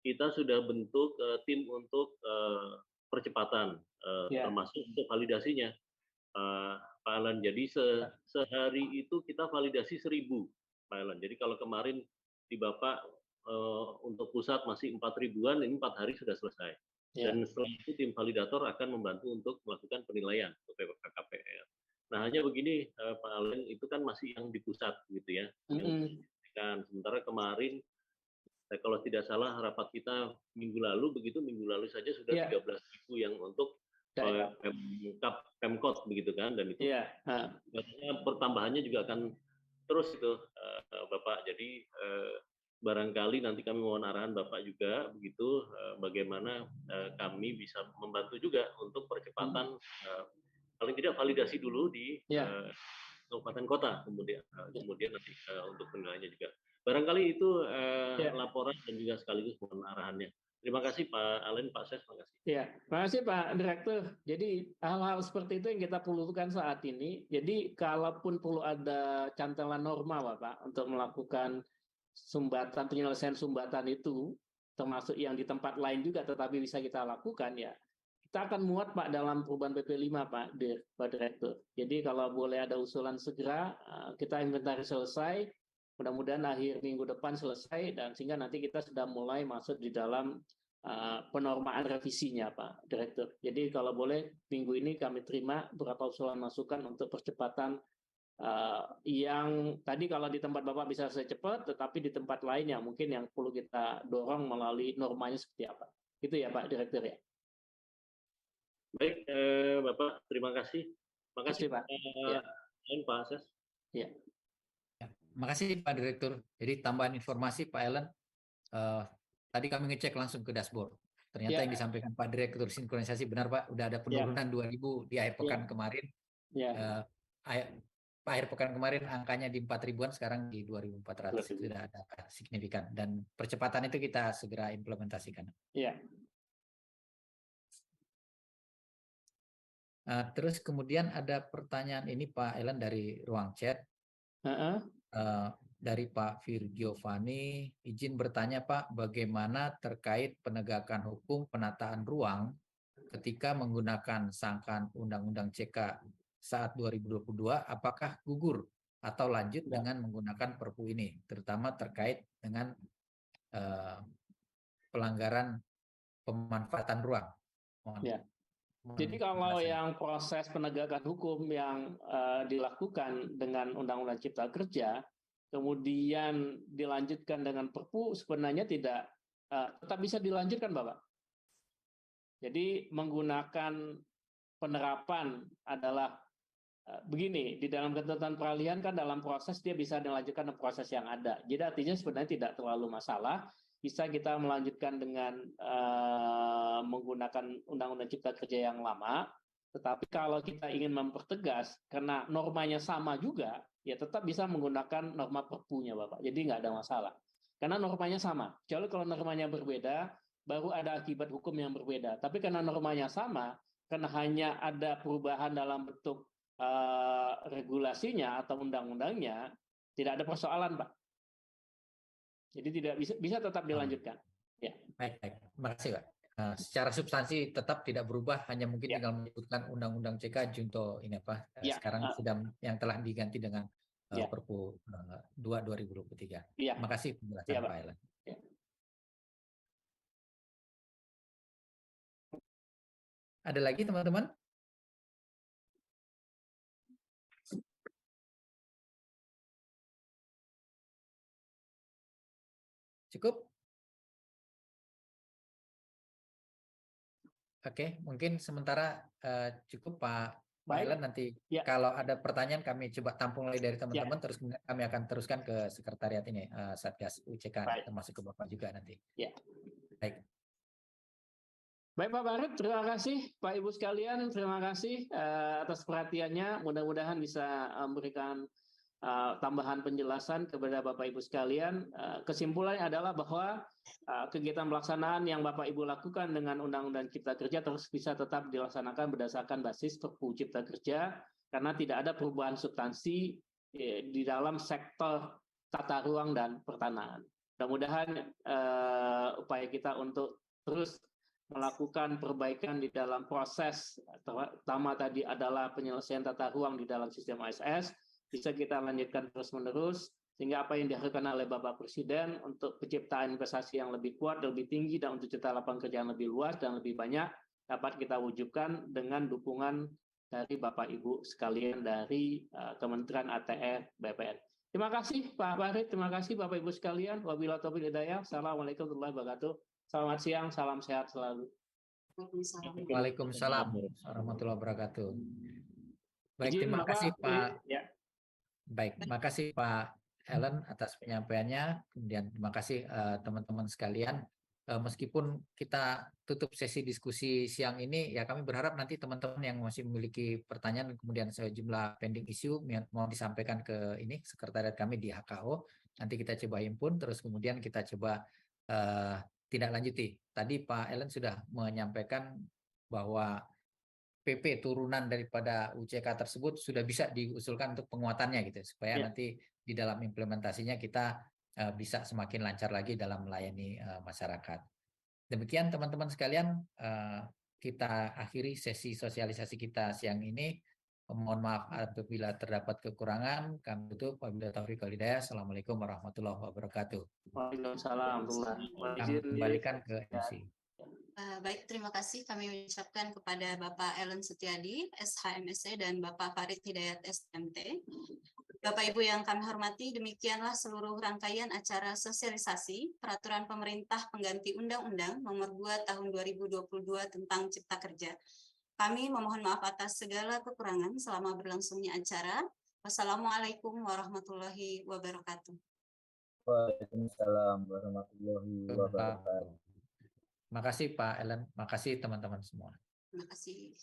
kita sudah bentuk tim untuk percepatan termasuk untuk validasinya Pak Ellen. Jadi sehari itu kita validasi 1000 Pak Ellen. Jadi kalau kemarin di Bapak untuk pusat masih 4.000-an, ini 4 hari sudah selesai. Dan setelah itu tim validator akan membantu untuk melakukan penilaian untuk KKPR. Nah, hanya begini Pak Alen, itu kan masih yang di pusat gitu ya. Kan sementara kemarin kalau tidak salah rapat kita minggu lalu saja sudah 13.000 yang untuk Pemkot begitu kan, dan itu pertambahannya juga akan terus itu Bapak. Jadi barangkali nanti kami mohon arahan Bapak juga begitu, bagaimana kami bisa membantu juga untuk percepatan paling tidak validasi dulu di kabupaten kota, kemudian nanti untuk penilaiannya juga. Barangkali itu laporan dan juga sekaligus mohon arahannya. Terima kasih Pak Alen, Pak Ses, terima kasih. Ya, terima kasih Pak Direktur. Jadi hal-hal seperti itu yang kita perlukan saat ini. Jadi kalaupun perlu ada cantelan norma Bapak untuk melakukan penyelesaian sumbatan itu, termasuk yang di tempat lain juga tetapi bisa kita lakukan, ya kita akan muat Pak dalam perubahan PP 5 Pak Direktur. Jadi kalau boleh ada usulan segera, kita inventaris selesai, mudah-mudahan akhir minggu depan selesai, dan sehingga nanti kita sudah mulai masuk di dalam penormaan revisinya Pak Direktur. Jadi kalau boleh minggu ini kami terima beberapa usulan masukan untuk percepatan yang tadi kalau di tempat Bapak bisa selesai cepat, tetapi di tempat lain yang mungkin yang perlu kita dorong melalui normanya seperti apa. Itu ya Pak Direktur ya. Baik Bapak, terima kasih. Makasih Pak. Pak Ses. Ya. Makasih Pak Direktur. Jadi tambahan informasi Pak Ellen, tadi kami ngecek langsung ke dashboard. Ternyata yang disampaikan Pak Direktur sinkronisasi benar Pak, udah ada penurunan 2.000 di akhir pekan kemarin. Akhir pekan kemarin angkanya di 4.000-an, sekarang di 2.400. Sudah ada signifikan, dan percepatan itu kita segera implementasikan. Iya. Terus kemudian ada pertanyaan ini Pak Ellen dari ruang chat. Dari Pak Virgio Fani, izin bertanya Pak, bagaimana terkait penegakan hukum penataan ruang ketika menggunakan sangkaan Undang-Undang CK saat 2022, apakah gugur atau lanjut dengan menggunakan Perpu ini, terutama terkait dengan pelanggaran pemanfaatan ruang? Jadi kalau yang proses penegakan hukum yang dilakukan dengan Undang-Undang Cipta Kerja, kemudian dilanjutkan dengan Perpu, sebenarnya tidak tetap bisa dilanjutkan Bapak. Jadi menggunakan penerapan adalah begini, di dalam ketentuan peralihan kan dalam proses dia bisa dilanjutkan dengan proses yang ada. Jadi artinya sebenarnya tidak terlalu masalah, bisa kita melanjutkan dengan menggunakan Undang-Undang Cipta Kerja yang lama, tetapi kalau kita ingin mempertegas, karena normanya sama juga, ya tetap bisa menggunakan norma perpunya Bapak, jadi nggak ada masalah. Karena normanya sama, kecuali kalau normanya berbeda, baru ada akibat hukum yang berbeda. Tapi karena normanya sama, karena hanya ada perubahan dalam bentuk regulasinya atau undang-undangnya, tidak ada persoalan, Pak. Jadi tidak bisa tetap dilanjutkan. Ya. Baik. Terima kasih, Pak. Secara substansi tetap tidak berubah, hanya mungkin tinggal menyebutkan Undang-Undang CK Junto ini apa sekarang sedang yang telah diganti dengan Perpu 2/2023. Terima kasih penjelasan Pak Ellen. Ada lagi teman-teman? Cukup? Oke, mungkin sementara cukup Pak Ellen, nanti kalau ada pertanyaan kami coba tampung lagi dari teman-teman, terus kami akan teruskan ke sekretariat ini, Satgas UCK, termasuk ke Bapak juga nanti. Baik. Baik Pak Farid, terima kasih Pak Ibu sekalian, terima kasih atas perhatiannya. Mudah-mudahan bisa memberikan tambahan penjelasan kepada Bapak Ibu sekalian. Kesimpulannya adalah bahwa kegiatan pelaksanaan yang Bapak Ibu lakukan dengan Undang-Undang Cipta Kerja terus bisa tetap dilaksanakan berdasarkan basis Perpu Cipta Kerja, karena tidak ada perubahan substansi di dalam sektor tata ruang dan pertanahan. Mudah-mudahan upaya kita untuk terus melakukan perbaikan di dalam proses, pertama tadi adalah penyelesaian tata ruang di dalam sistem ASS, bisa kita lanjutkan terus-menerus, sehingga apa yang dihasilkan oleh Bapak Presiden untuk penciptaan investasi yang lebih kuat, lebih tinggi, dan untuk cipta lapangan kerja yang lebih luas dan lebih banyak, dapat kita wujudkan dengan dukungan dari Bapak Ibu sekalian dari Kementerian ATR BPN. Terima kasih Pak Farid, terima kasih Bapak Ibu sekalian. Wabillahi taufiq wal hidayah. Assalamualaikum warahmatullahi wabarakatuh. Selamat siang, salam sehat selalu. Waalaikumsalam warahmatullahi wabarakatuh. Baik, terima kasih Pak. Baik, terima kasih Pak Ellen atas penyampaiannya. Kemudian terima kasih teman-teman sekalian. Meskipun kita tutup sesi diskusi siang ini, ya kami berharap nanti teman-teman yang masih memiliki pertanyaan, kemudian sejumlah pending issue mau disampaikan ke ini sekretariat kami di HKO. Nanti kita coba himpun, terus kemudian kita coba tidak lanjuti. Tadi Pak Ellen sudah menyampaikan bahwa PP turunan daripada UCK tersebut sudah bisa diusulkan untuk penguatannya gitu, supaya nanti di dalam implementasinya kita bisa semakin lancar lagi dalam melayani masyarakat. Demikian teman-teman sekalian, kita akhiri sesi sosialisasi kita siang ini. Mohon maaf apabila terdapat kekurangan. Kami tutup. Wabillahi taufiq wal hidayah. Assalamualaikum warahmatullahi wabarakatuh. Waalaikumsalam. Kami kembalikan ke MC. Baik, terima kasih kami ucapkan kepada Bapak Ellen Setiadi, SHMSC, dan Bapak Farid Hidayat, SMT. Bapak Ibu yang kami hormati, demikianlah seluruh rangkaian acara sosialisasi Peraturan Pemerintah Pengganti Undang-Undang Nomor 2 Tahun 2022 tentang Cipta Kerja. Kami memohon maaf atas segala kekurangan selama berlangsungnya acara. Wassalamualaikum warahmatullahi wabarakatuh. Waalaikumsalam warahmatullahi wabarakatuh. Terima kasih Pak Ellen, terima kasih teman-teman semua. Terima kasih.